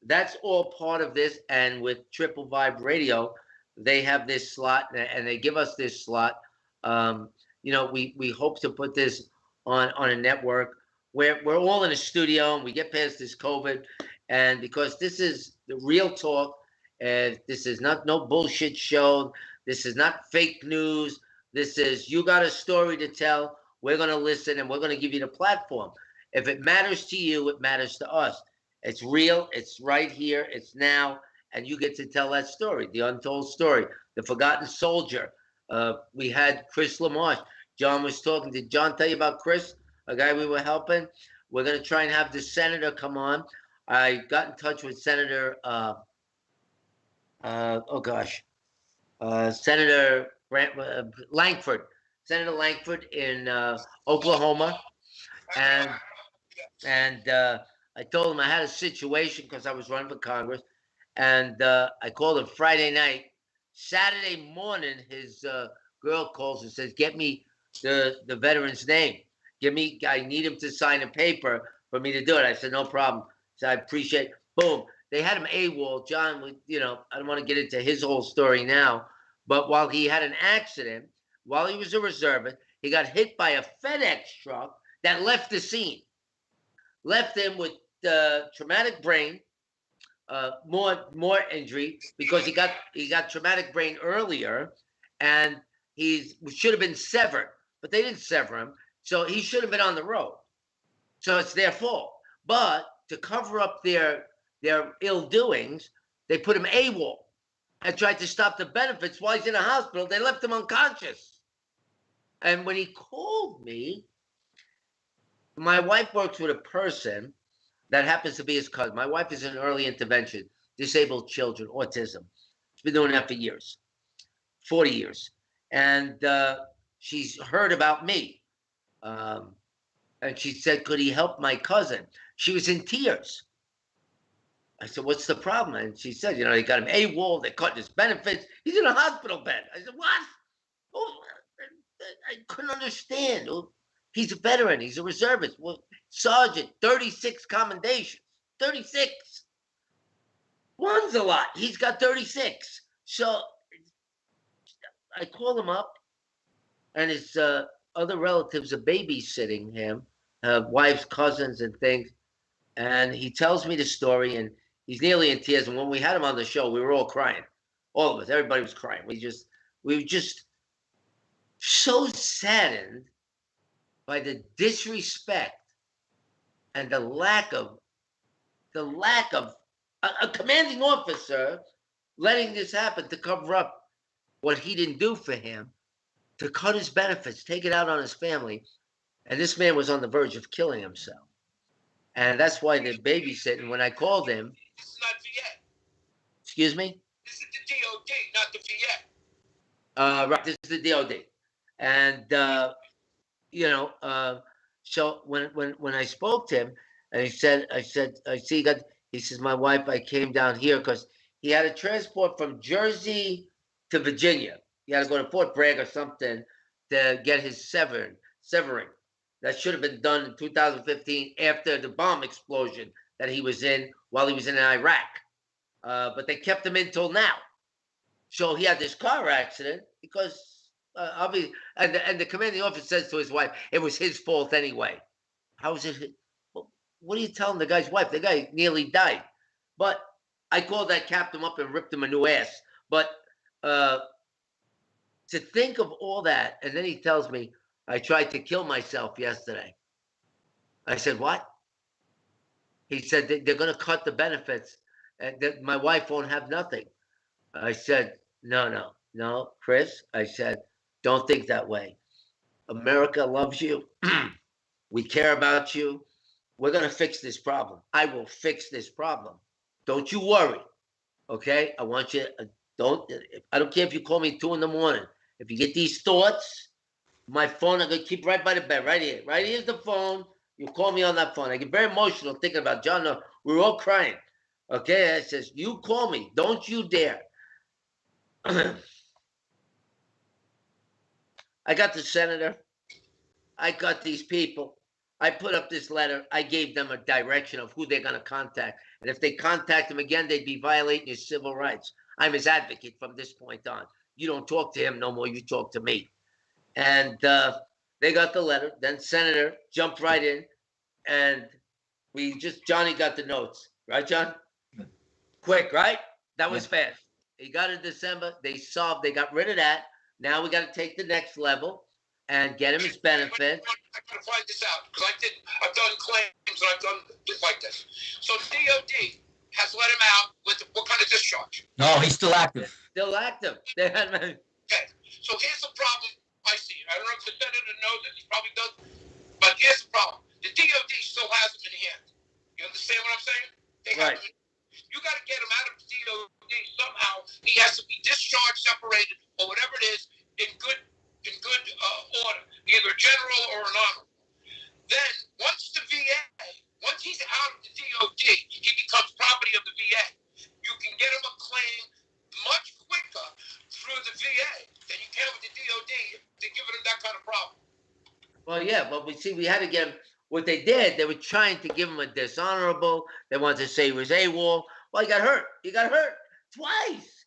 That's all part of this. And with Triplevibes Radio, they have this slot, and they give us this slot. We hope to put this on a network where we're all in a studio and we get past this COVID. And because this is the real talk, and this is not no bullshit show. This is not fake news. This is, you got a story to tell. We're going to listen, and we're going to give you the platform. If it matters to you, it matters to us. It's real. It's right here. It's now. And you get to tell that story, the untold story, the forgotten soldier. We had Chris LaMarche. John was talking. Did John tell you about Chris, a guy we were helping? We're going to try and have the senator come on. I got in touch with Senator oh gosh, Senator Langford, Senator Langford in Oklahoma, and I told him I had a situation because I was running for Congress, and I called him Friday night. Saturday morning, his girl calls and says, "Get me the veteran's name. I need him to sign a paper for me to do it." I said, "No problem." So I appreciate. Boom. They had him AWOL. John, I don't want to get into his whole story now, but while he had an accident, while he was a reservist, he got hit by a FedEx truck that left the scene, left him with traumatic brain, more injury because he got traumatic brain earlier, and he should have been severed, but they didn't sever him, so he should have been on the road. So it's their fault. But to cover up their ill doings, they put him AWOL and tried to stop the benefits while he's in a hospital. They left him unconscious. And when he called me, my wife works with a person that happens to be his cousin. My wife is in early intervention, disabled children, autism. She's been doing that for years, 40 years. And she's heard about me. And she said, could he help my cousin? She was in tears. I said, what's the problem? And she said, they got him AWOL, they cut his benefits. He's in a hospital bed. I said, what? Oh, I couldn't understand. Oh, he's a veteran. He's a reservist. Well, Sergeant, 36 commendations. 36. One's a lot. He's got 36. So I call him up, and his other relatives are babysitting him, wives, cousins, and things. And he tells me the story, and he's nearly in tears. And when we had him on the show, we were all crying. All of us. Everybody was crying. We were just so saddened by the disrespect and the lack of a commanding officer letting this happen to cover up what he didn't do for him, to cut his benefits, take it out on his family. And this man was on the verge of killing himself. And that's why they're babysitting. When I called him. This is not VA. Excuse me? This is the DOD, not the VA. Right, this is the DOD. And, so when I spoke to him, and I said, he says, my wife, I came down here because he had a transport from Jersey to Virginia. He had to go to Fort Bragg or something to get his severing. That should have been done in 2015 after the bomb explosion that he was in while he was in Iraq. But they kept him in till now. So he had this car accident because obviously, and the commanding officer says to his wife, it was his fault anyway. How is it? What are you telling the guy's wife? The guy nearly died. But I called that captain up and ripped him a new ass. But to think of all that, and then he tells me, I tried to kill myself yesterday. I said, what? He said, they're going to cut the benefits, and that my wife won't have nothing. I said, no, Chris. I said, don't think that way. America loves you. We care about you. We're going to fix this problem. I will fix this problem. Don't you worry. Okay? I want you, I don't care if you call me 2 a.m. If you get these thoughts, my phone, I'm going to keep right by the bed, right here. Right here's the phone. You call me on that phone. I get very emotional thinking about John. No, we were all crying. Okay? I says, you call me. Don't you dare. I got the senator. I got these people. I put up this letter. I gave them a direction of who they're going to contact. And if they contact him again, they'd be violating his civil rights. I'm his advocate from this point on. You don't talk to him no more. You talk to me. And they got the letter. Then Senator jumped right in. And Johnny got the notes. Right, John? Quick, right? That was fast. He got it in December. They got rid of that. Now we got to take the next level and get him his benefits. I got to find this out because I've done claims and I've done things like this. So the DOD has let him out with what kind of discharge? No, he's still active. Still active. Okay. So here's the problem I see. I don't know if the senator knows it. He probably does. But here's the problem. The DOD still has him in hand. You understand what I'm saying? They have him. You got to get him out of the DOD somehow. He has to be discharged, separated, or whatever it is, in good order, either a general or an honorable. Then, once the VA, once he's out of the DOD, he becomes property of the VA. You can get him a claim much quicker through the VA than you can with the DOD if they're giving him that kind of problem. Well, yeah, but we had to get him. What they did, they were trying to give him a dishonorable. They wanted to say he was AWOL. Well, he got hurt. He got hurt twice.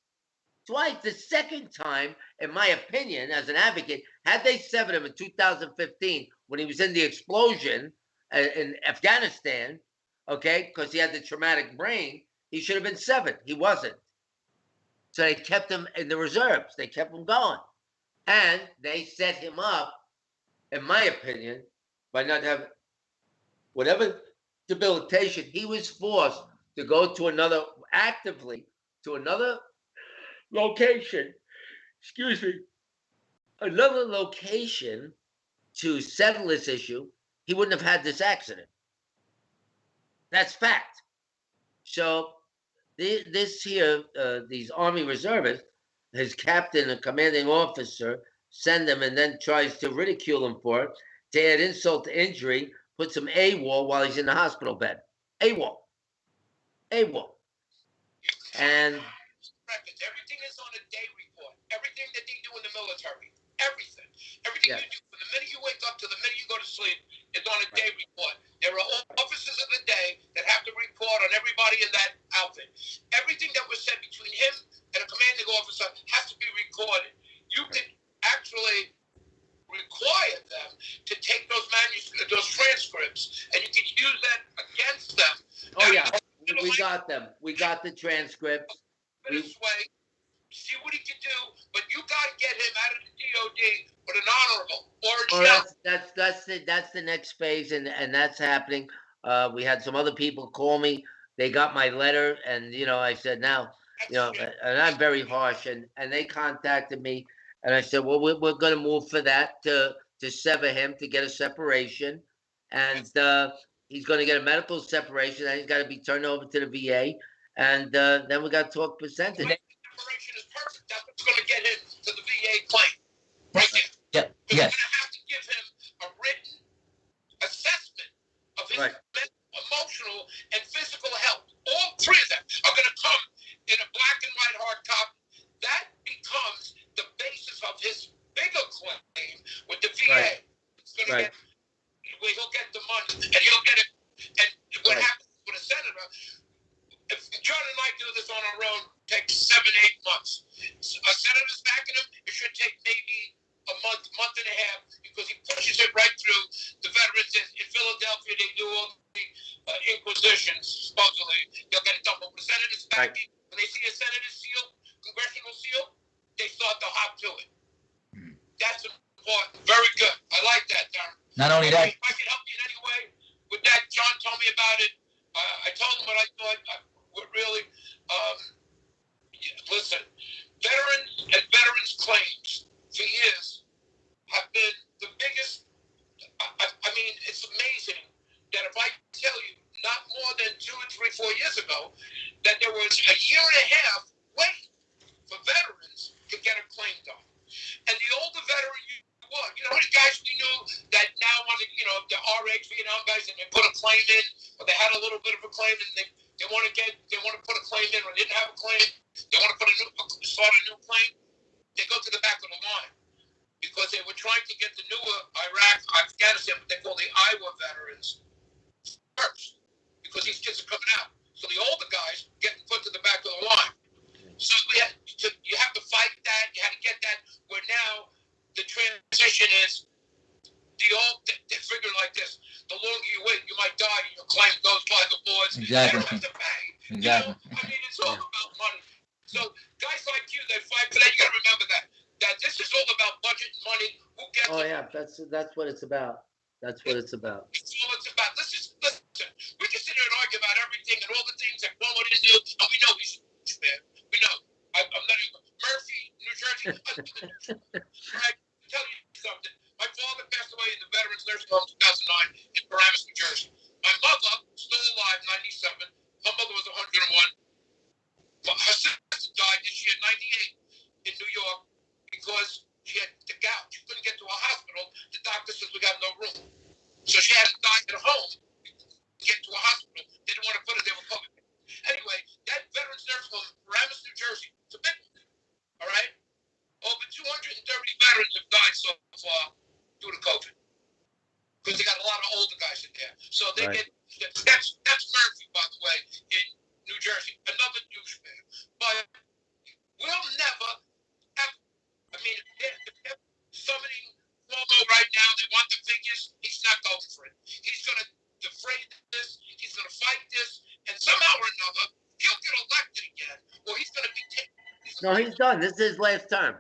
Twice. The second time, in my opinion, as an advocate, had they severed him in 2015 when he was in the explosion in Afghanistan, okay, because he had the traumatic brain, he should have been severed. He wasn't. So they kept him in the reserves. They kept him going. And they set him up, in my opinion, by not having whatever debilitation, he was forced to go to another, actively, to another location, another location to settle this issue. He wouldn't have had this accident. That's fact. So this here, these Army reservists, his captain, a commanding officer, send him and then tries to ridicule him for it, to add insult to injury, puts him AWOL while he's in the hospital bed. AWOL. And everything is on a day report. Everything that they do in the military. Everything you do from the minute you wake up to the minute you go to sleep is on a day report. There are officers of the day that have to report on everybody in that outfit. Everything that was said between him and a commanding officer has to be recorded. You can actually require them to take those transcripts, and you can use that against them. oh yeah, we got them. We got the transcripts. This way, see what he can do, but you got to get him out of the DOD with an honorable or a Well, that's the next phase, and that's happening. We had some other people call me. They got my letter, and I said now, and I'm very harsh, and they contacted me, and I said, well, we're going to move for that to sever him, to get a separation, and he's going to get a medical separation, and he's got to be turned over to the VA, and then we got to talk percentage. Separation is perfect. That's what's going to get him to the VA claim. Right there. Yeah. Yes. You're going to have to give him a written assessment of his mental, emotional, and physical health. All three of them are going to come in a black and white hard copy. That becomes the basis of his bigger claim with the VA. It's going to get, where he'll get the money, and he'll get it. And what happens with a senator, if John and I do this on our own, it takes 7-8 months. A senator's backing him, it should take maybe a month and a half, because he pushes it right through the veterans. In Philadelphia, they do all the inquisitions, supposedly. They'll get it done. But when the senator's backing, when they see a senator's seal, congressional seal, they start to hop to it. That's important. Very good. I like that, Darren. Not only that. If I can help you in any way with that, John told me about it. I told him what I thought would really, listen, veterans claims for years have been the biggest. I mean, it's amazing that if I tell you not more than 2 or 3, 4 years ago, that there was a year and a half wait for veterans to get a claim done. And the older veteran you were, how many guys we knew that now want to, the RH Vietnam guys, and they put a claim in, or they had a little bit of a claim, and they want to put a claim in, or they didn't have a claim, they want to start a new claim, they go to the back of the line. Because they were trying to get the newer Afghanistan, what they call the Iowa veterans, first. Because these kids are coming out. So the older guys getting put to the back of the line. So you have to fight that. You had to get that. Where now the transition is, they're figuring like this. The longer you wait, you might die, and your claim goes by the boards. Exactly. They don't have to pay. Exactly. I mean, it's all about money. So guys like you, they fight for that. You got to remember that this is all about budget and money. Who gets it? Yeah, that's what it's about. That's what it's about. It's all it's about. Let's just listen. We can sit here and argue about everything and all the things that Cuomo didn't do, and we know he's man. We know. I'm not even Murphy, New Jersey. I tell you something. My father passed away in the Veterans Nursing Home in 2009 in Paramus, New Jersey. My mother, still alive, 97. Her mother was 101. due to COVID. Because they got a lot of older guys in there. So they Right. get, that's Murphy, by the way, in New Jersey. Another douchebag. But we'll never, ever, I mean, they're summoning Cuomo right now. They want the figures. He's not going for it. He's going to defray this. He's going to fight this. And somehow or another, he'll get elected again. Or he's going to be taken. No, he's done. This is his last term.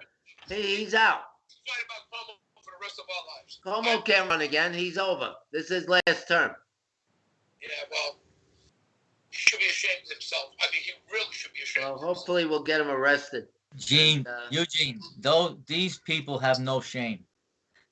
He's out. Fight about Cuomo for the rest of our lives. Cuomo can't run again. He's over. This is his last term. Yeah, well, he should be ashamed of himself. I mean, he really should be ashamed. Well, hopefully we'll get him arrested. Gene, And, Eugene, though these people have no shame.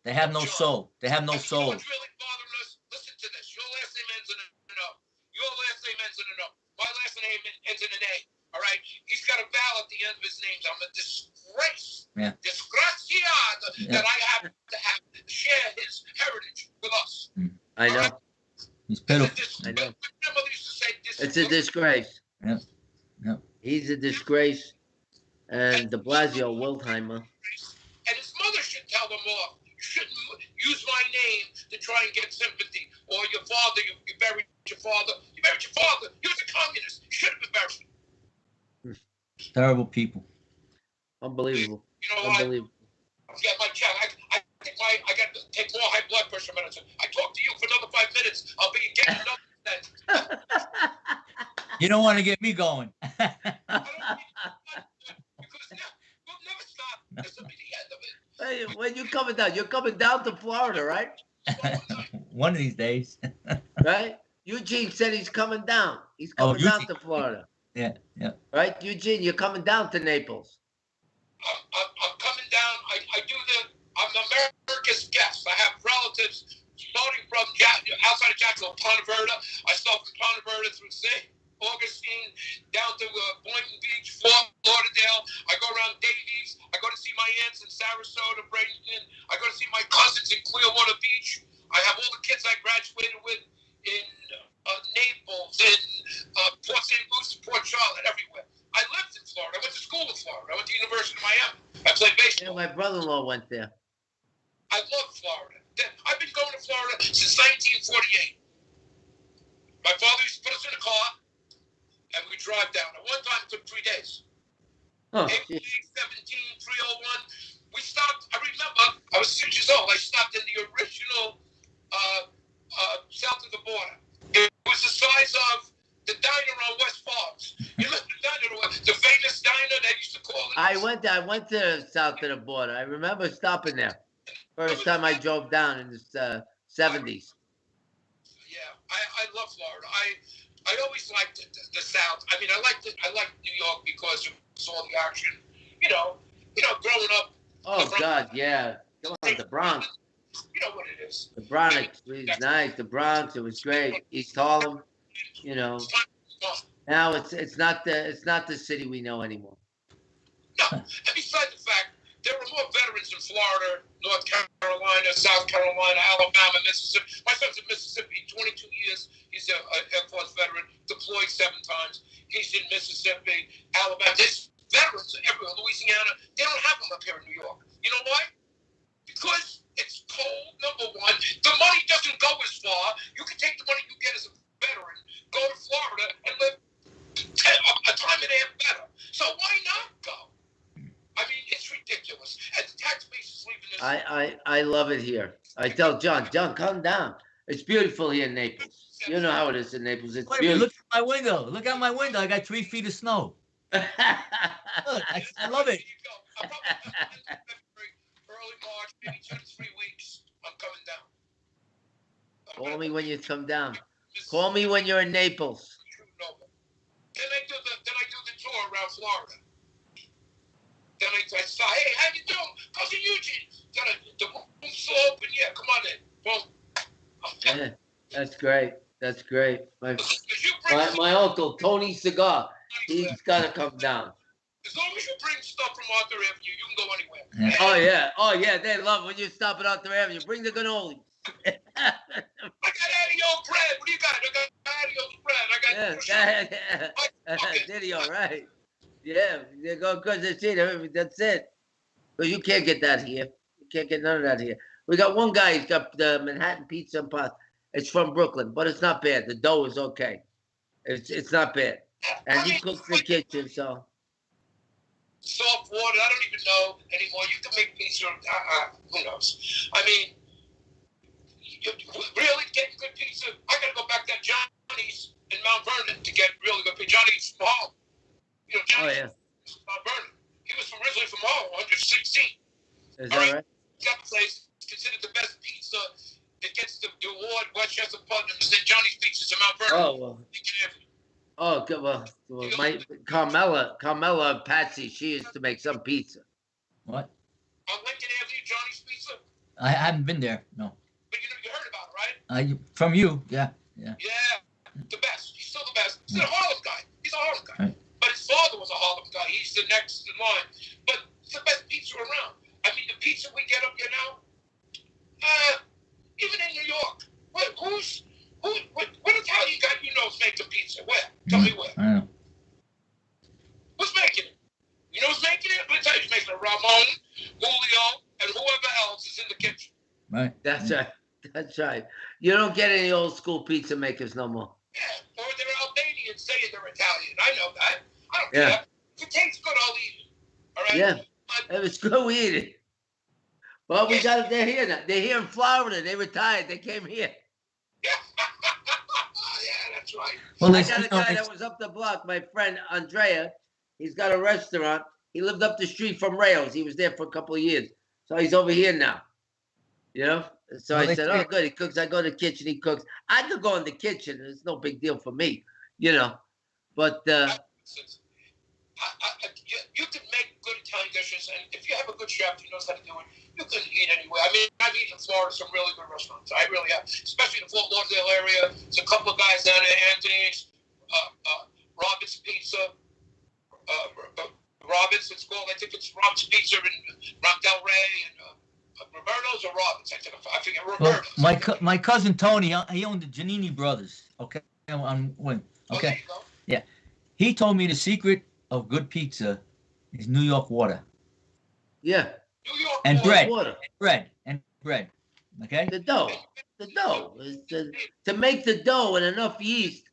They have no soul. They have no And you know soul. what's really bothering us? Listen to this. Your last name ends in an O. Your last name ends in an O. My last name ends in an A. All right? He's got a vowel at the end of his name. I'm a disgrace. Yeah. Disgraciado that I have to share his heritage with us. I know. Alright? It's pitiful. I know. My grandmother used to say this. It's a disgrace. Yeah. Yeah. He's a disgrace. And de Blasio, Wildheimer. And his mother should tell them off. You shouldn't use my name to try and get sympathy. Or your father, you buried your father. You buried your father. He was a communist. You should have been buried. Terrible people. Unbelievable. You know what? Unbelievable. Yeah, my check. I got to take more high blood pressure medicine. I talked to you for another 5 minutes. I'll be getting another then. You don't want to get me going. I don't need because we'll never stop. This will be the end of it. Hey, when you coming down? You're coming down to Florida, right? One of these days. Right? Eugene said he's coming down. He's Oh, coming down Eugene. to Florida. Yeah, yeah. Right? Eugene, you're coming down to Naples. I'm coming down. I'm America's guest. I have relatives starting from outside of Jacksonville, Ponte Verde. I start from Ponte Verde through St. Augustine, down to Boynton Beach, Fort Lauderdale. I go around Davies. I go to see my aunts in Sarasota, Bradenton. I go to see my cousins in Clearwater Beach. I have all the kids I graduated with in Naples, in Port St. Lucie, Port Charlotte, everywhere. I lived in Florida. I went to school in Florida. I went to the University of Miami. I played Yeah, baseball. my brother-in-law went there. I love Florida. I've been going to Florida since 1948. My father used to put us in a car, and we drive down. At one time, it took 3 days. Oh, April 17, 301. We stopped. I remember I was 6 years old. I stopped in the original south of the border. It was the size of the diner on West Farms. You remember the diner, the famous diner they used to call it? I went to south of the border. I remember stopping there. First time I drove down in the 70s. Yeah, I love Florida. I always liked the South. I mean, I like New York because of all the action. You know, growing up. Oh God, yeah. Come on, the Bronx. You know what it is. The Bronx was nice. The Bronx, it was great. East Harlem, you know. Now it's not the city we know anymore. No, and besides the fact, there were more veterans in Florida, North Carolina, South Carolina, Alabama, Mississippi. My son's in Mississippi, 22 years. He's a Air Force veteran, deployed 7 times. He's in Mississippi, Alabama. There's veterans everywhere. Louisiana, they don't have them up here in New York. You know why? Because it's cold, number one. The money doesn't go as far. You can take the money you get as a veteran, go to Florida, and live a time and a half better. So why not go? I mean, it's ridiculous. And the tax base is leaving this. I love it here. I tell John, come down. It's beautiful here in Naples. You know how it is in Naples. It's Wait a minute, beautiful. look at my window. Look out my window. I got 3 feet of snow. Look, I love it. There you go. I'm probably February, early March, maybe 2 to 3 weeks. I'm coming down. Call me when you come down. Call me when you're in Naples. Then I do the tour around Florida. Then I say, hey, how you doing? Cousin Eugene. The room's still open. Yeah, come on in. Boom. Yeah, that's great. That's great. You bring My uncle Tony Cigar, he's got to come down. As long as you bring stuff from Arthur Avenue, you can go anywhere. Yeah. Oh yeah, they love when you stop at Arthur Avenue. Bring the cannolis. I got Addio bread. What do you got? I got Addio bread. I got Video, right? Yeah, they go because it's it. That's it. But you can't get that here. You can't get none of that here. We got one guy. He's got the Manhattan pizza and pasta. It's from Brooklyn, but it's not bad. The dough is okay. It's not bad, and he cooks in the kitchen. So soft water. I don't even know anymore. You can make pizza. Who knows? I mean, you really getting good pizza. I gotta go back to Johnny's in Mount Vernon to get really good pizza. Johnny's from Harlem. You know, Johnny's from Mount Vernon. He was originally from Harlem, 116. Is that right? That place is considered the best pizza. It gets the award, Westchester Putnam's. Then Johnny's Pizza's in Mount Vernon. Oh well. Oh, good. Well, my Carmela Patsy, she used to make some pizza. What? On Lincoln Avenue, Johnny's Pizza. I haven't been there. No. But you heard about it, right? From you, yeah. Yeah, the best. He's still the best. He's a Harlem guy. He's a Harlem guy. Right. But his father was a Harlem guy. He's the next in line. But it's the best pizza around. I mean, the pizza we get up here now, even in New York, what Italian guy you know is making pizza? Where? Tell me where. I don't know. Who's making it? You know who's making it? Let me tell you who's making it. Ramon, Julio, and whoever else is in the kitchen. Right. That's right. That's right. You don't get any old school pizza makers no more. Yeah, or they're Albanians saying they're Italian. I know that. I don't Yeah. care. If it tastes good, I'll eat it. All right? Yeah. If it's good, we eat it. Well, we got it. They're here now. They're here in Florida. They retired. They came here. Yeah, that's right. Well, I got a guy that was up the block, my friend Andrea. He's got a restaurant. He lived up the street from Rails. He was there for a couple of years. So he's over here now. You know? So I said, oh, good. He cooks. I go to the kitchen. He cooks. I could go in the kitchen. It's no big deal for me, you know. But you can make good Italian dishes, and if you have a good chef who knows how to do it, you can eat anywhere. I mean, I've eaten in Florida some really good restaurants. I really have, especially in the Fort Lauderdale area. There's a couple of guys down there, Anthony's, Robert's Pizza, Robert's, it's called. I think it's Robert's Pizza in Rock Del Rey, and Roberto's or Robert's. I forget. Roberto's. Well, my cousin Tony, he owned the Giannini Brothers. Okay, okay, yeah. He told me the secret of good pizza is New York water. yeah. New York And water. bread. Okay. The dough. To make the dough and enough yeast,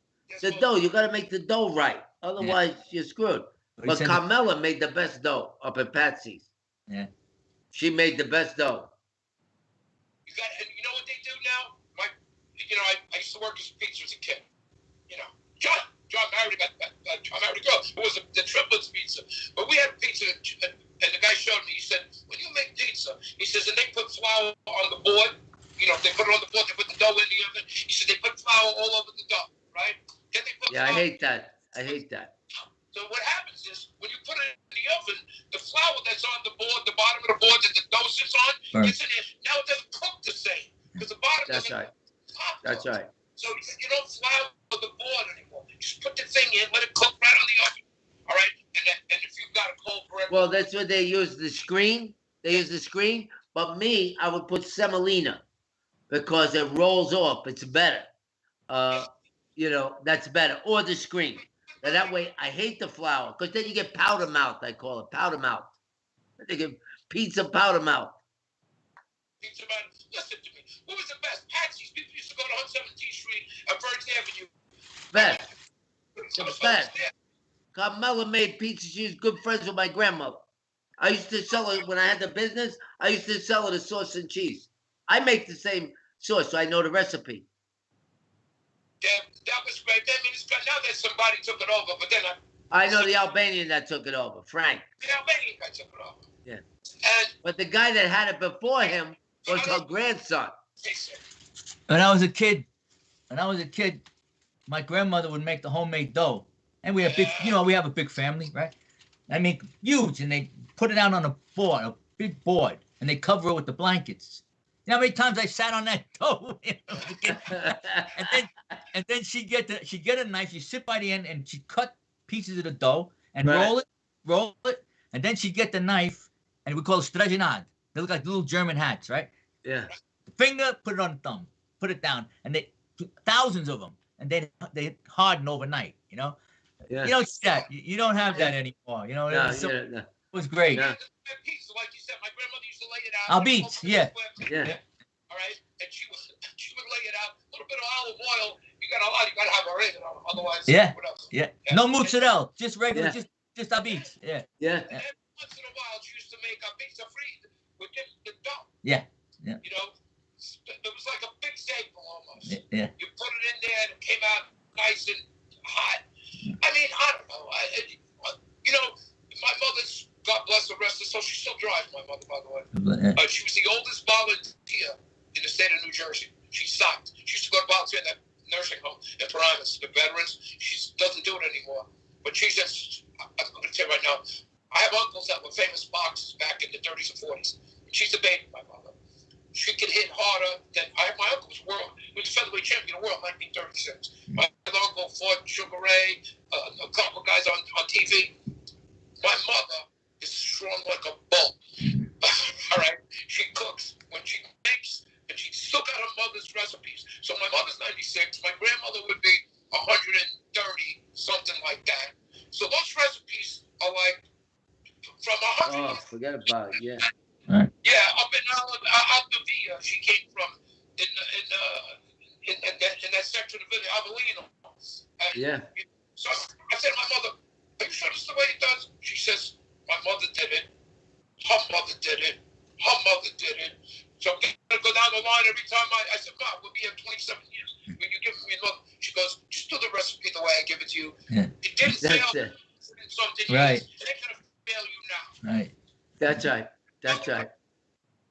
the dough, you got to make the dough right. Otherwise, you're screwed. But Carmela made the best dough up at Patsy's. Yeah. She made the best dough. And you know what they do now? I used to work as a pizza as a kid. You know, John married a girl. It was the Triplevibes pizza. But we had pizza, and the guy showed me. He said, when you make pizza, he says, and they put flour on the board. You know, they put it on the board. They put the dough in the oven. He said they put flour all over the dough, right? Then they put Yeah, flour. I hate that. So what happens is when you put it in the oven, the flour that's on the board, the bottom of the board that the dough sits on, gets in there. Now it doesn't cook the same because the bottom That's doesn't. right. That's right. So he said you don't flour the board anymore. Just put the thing in, let it cook right on the oven. All right, and if you've got a cold bread. Well, that's what they use, the screen. They use the screen. But me, I would put semolina because it rolls off. It's better. You know, that's better. Or the screen. And that way, I hate the flour because then you get powder mouth. I call it powder mouth. They get pizza powder mouth. Pizza man, listen to me. What was the best? Patsy's. People used to go to 117th Street and Burns Avenue. Best. The best. Carmela made pizza. She was good friends with my grandmother. I used to sell it when I had the business. I used to sell it as sauce and cheese. I make the same sauce, so I know the recipe. Yeah, that was great. I mean, now that somebody took it over, but then I know the Albanian that took it over, Frank. the Albanian guy took it over. Yeah. And But the guy that had it before him was her grandson. they said, When I was a kid, my grandmother would make the homemade dough, and we have we have a big family, right? I mean, huge, and they put it out on a big board, and they cover it with the blankets. You know how many times I sat on that dough? And then she get a knife, she sit by the end, and she cut pieces of the dough and Right. roll it, and then she get the knife, and we call it streginad. They look like little German hats, right? Yeah. Finger, put it on the thumb, put it down, and thousands of them, and they harden overnight. You know, Yeah. you don't see that. You don't have that anymore. You know, No, it no. was great. Yeah. pizza, like you said, my grandmother used to lay it out. I'll beat, yeah. Yeah. All right, and she would lay it out. A little bit of olive oil. You got a lot. You got to have oregano, otherwise. Yeah. What else? Yeah. No mozzarella, just regular, Yeah. just a beat. Yeah. Yeah. And then once in a while, she used to make a pizza frita with just the dough. Yeah. Yeah. You know, it was like a big staple almost. Yeah. You put it in there, and it came out nice and hot. I mean, I don't know. You know, my mother's, God bless her, rest her soul. She still drives, my mother, by the way. She was the oldest volunteer in the state of New Jersey. She sucked. She used to go to volunteer in that nursing home in Paramus, the veterans. She doesn't do it anymore. But she says, I'm going to tell you right now, I have uncles that were famous boxers back in the 30s and 40s. She's a baby, my mother. She could hit harder than my uncle was he was the featherweight champion of the world in 1936. My uncle fought Sugar Ray, a couple of guys on TV. My mother is strong like a bull. All right, she cooks when she makes, and she still got her mother's recipes. So my mother's 96. My grandmother would be 130, something like that. So those recipes are like from 100. Oh, forget about it. Yeah. Yeah, up in Altavia, she came from in that section of the village, Avellino. Yeah. So I said to my mother, "Are you sure this is the way it does?" She says, "My mother did it. Her mother did it. Her mother did it." So I'm gonna go down the line every time I said, "Mom, we'll be here 27 years. When you give me a mother," she goes, "Just do the recipe the way I give it to you. Yeah. It didn't fail That's it. in something Right. years. It ain't gonna fail you now." Right. That's right. That's right.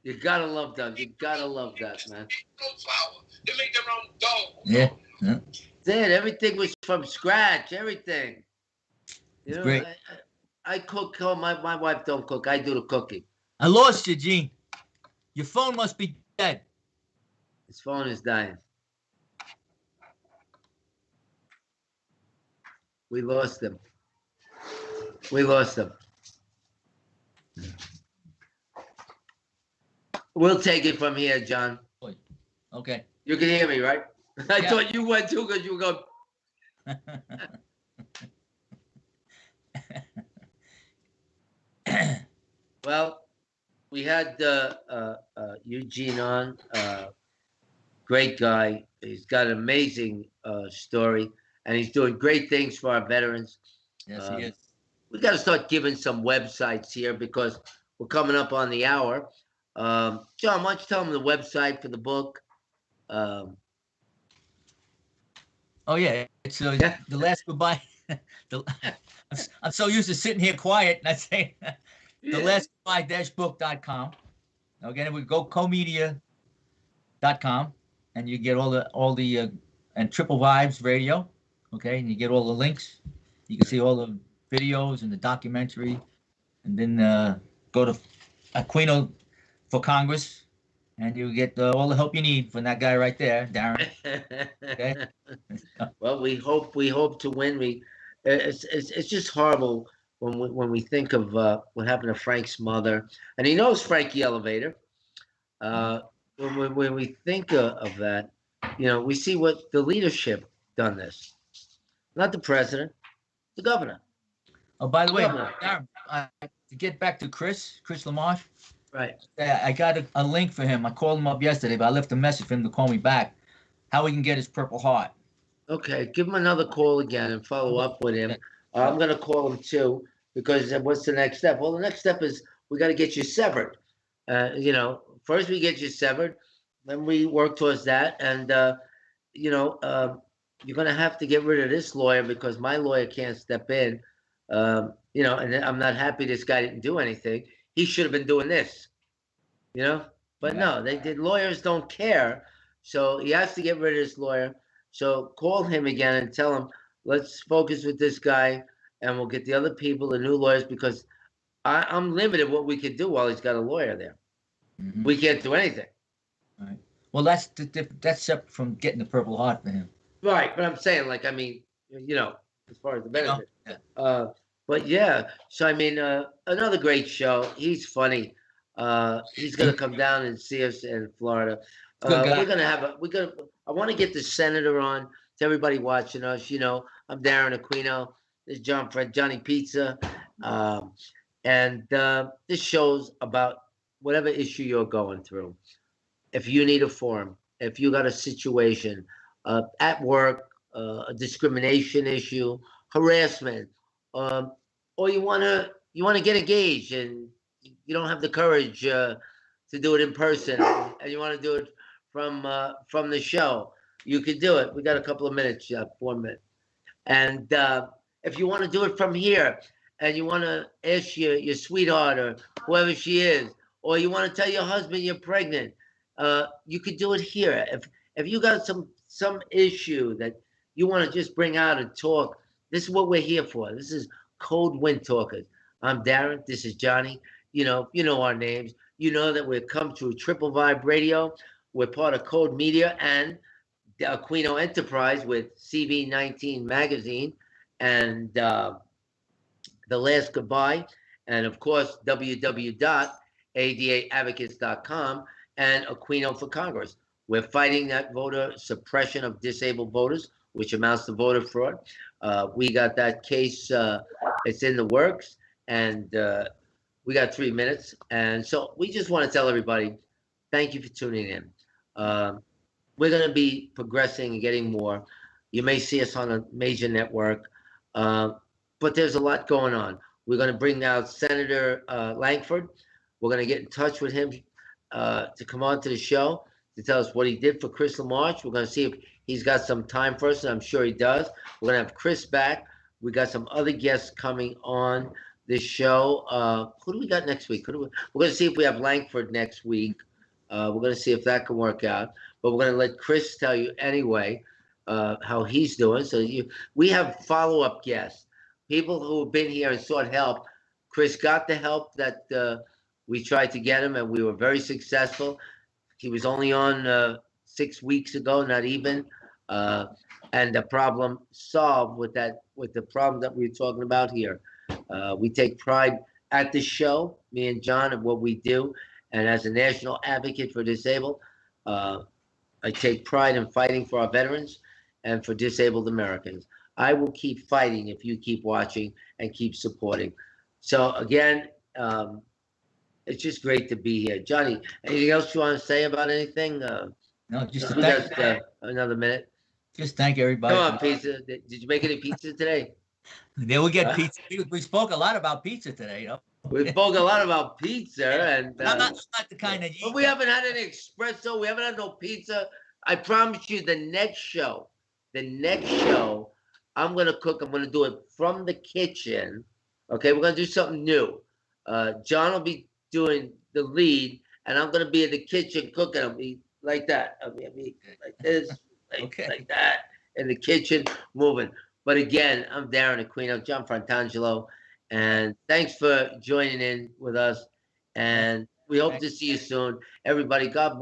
You gotta love that. You gotta love that, man. They make their own flour. They make their own dough. Yeah. Yeah. Dad, everything was from scratch. Everything. You It's know, great. I cook. Oh, my wife don't cook. I do the cooking. I lost you, Gene. Your phone must be dead. His phone is dying. We lost him. We lost him. We'll take it from here, John. Okay. You can hear me, right? I Yeah. thought you went too because you were going. Well, we had Eugene on. Great guy. He's got an amazing story, and he's doing great things for our veterans. Yes, he is. We got to start giving some websites here because we're coming up on the hour. John, why don't you tell them the website for the book? Oh yeah, it's Yeah. The Last Goodbye. I'm so used to sitting here quiet and I say the last goodbye-book.com. Again, we go comedia.com and you get all the and Triple Vibes Radio. Okay, and you get all the links. You can see all the videos and the documentary, and then go to AQUINO for Congress, and you get all the help you need from that guy right there, Darren. Okay. Well, we hope to win. It's just horrible when we think of what happened to Frank's mother, and he knows Frankie Elevator. When we think of that, you know, we see what the leadership done this, not the president, the governor. Oh, by the way, Governor. Darren, to get back to Chris LaMarche, Right. I got a link for him. I called him up yesterday, but I left a message for him to call me back. How he can get his Purple Heart. Okay, give him another call again and follow up with him. I'm going to call him too because what's the next step? Well, the next step is we got to get you severed. You know, first we get you severed, then we work towards that. And, you know, you're going to have to get rid of this lawyer because my lawyer can't step in. You know, and I'm not happy this guy didn't do anything. He should have been doing this, you know, but no, they did. Lawyers don't care. So he has to get rid of this lawyer. So call him again and tell him, let's focus with this guy and we'll get the other people, the new lawyers, because I'm limited what we could do while he's got a lawyer there. Mm-hmm. We can't do anything. Right. Well, that's separate from getting the Purple Heart for him. Right. But I'm saying, like, I mean, you know, as far as the benefit. Yeah. But yeah, so I mean, another great show. He's funny. He's gonna come down and see us in Florida. We're gonna have I want to get the senator on to everybody watching us. You know, I'm Darren Aquino. This is Johnny Pizza, and this show's about whatever issue you're going through. If you need a forum, if you got a situation at work, a discrimination issue, harassment, or you wanna get engaged and you don't have the courage to do it in person, and you want to do it from the show, you could do it. We got a couple of minutes, 4 minutes. And if you want to do it from here, and you want to ask your sweetheart or whoever she is, or you want to tell your husband you're pregnant, you could do it here. If you got some issue that you want to just bring out and talk, this is what we're here for. This is Code Wind Talkers. I'm Darren. This is Johnny. You know our names. You know that we've come to Triplevibes Radio. We're part of Code Media and the AQUINO Enterprise with CV19 Magazine and The Last Goodbye, and of course www.adaadvocates.com and AQUINO for Congress. We're fighting that voter suppression of disabled voters, which amounts to voter fraud. We got that case, it's in the works, and we got 3 minutes. And so we just want to tell everybody, thank you for tuning in. We're going to be progressing and getting more. You may see us on a major network, but there's a lot going on. We're going to bring out Senator Langford. We're going to get in touch with him to come on to the show to tell us what he did for Chris LaMarche. We're going to see if he's got some time for us, and I'm sure he does. We're going to have Chris back. We got some other guests coming on this show. Who do we got next week? We're going to see if we have Langford next week. We're going to see if that can work out. But we're going to let Chris tell you anyway how he's doing. So we have follow-up guests, people who have been here and sought help. Chris got the help that we tried to get him, and we were very successful. He was only on 6 weeks ago, not even, and the problem solved with the problem that we were talking about here. We take pride at the show, me and John, and what we do. And as a national advocate for disabled, I take pride in fighting for our veterans and for disabled Americans. I will keep fighting if you keep watching and keep supporting. So again, it's just great to be here. Johnny, anything else you want to say about anything? No, just another minute. Just thank everybody. Come on, pizza. Did you make any pizza today? Then we get pizza. We spoke a lot about pizza today, you know. We spoke a lot about pizza, and I'm not the kind of. But we haven't had any espresso. We haven't had no pizza. I promise you, the next show, I'm gonna cook. I'm gonna do it from the kitchen. Okay, we're gonna do something new. John will be doing the lead, and I'm gonna be in the kitchen cooking. I'll be like that. I'll be like this, like that, in the kitchen, moving. But again, I'm Darren AQUINO, John Frantangelo, and thanks for joining in with us. And we hope to see you soon. Everybody, God bless.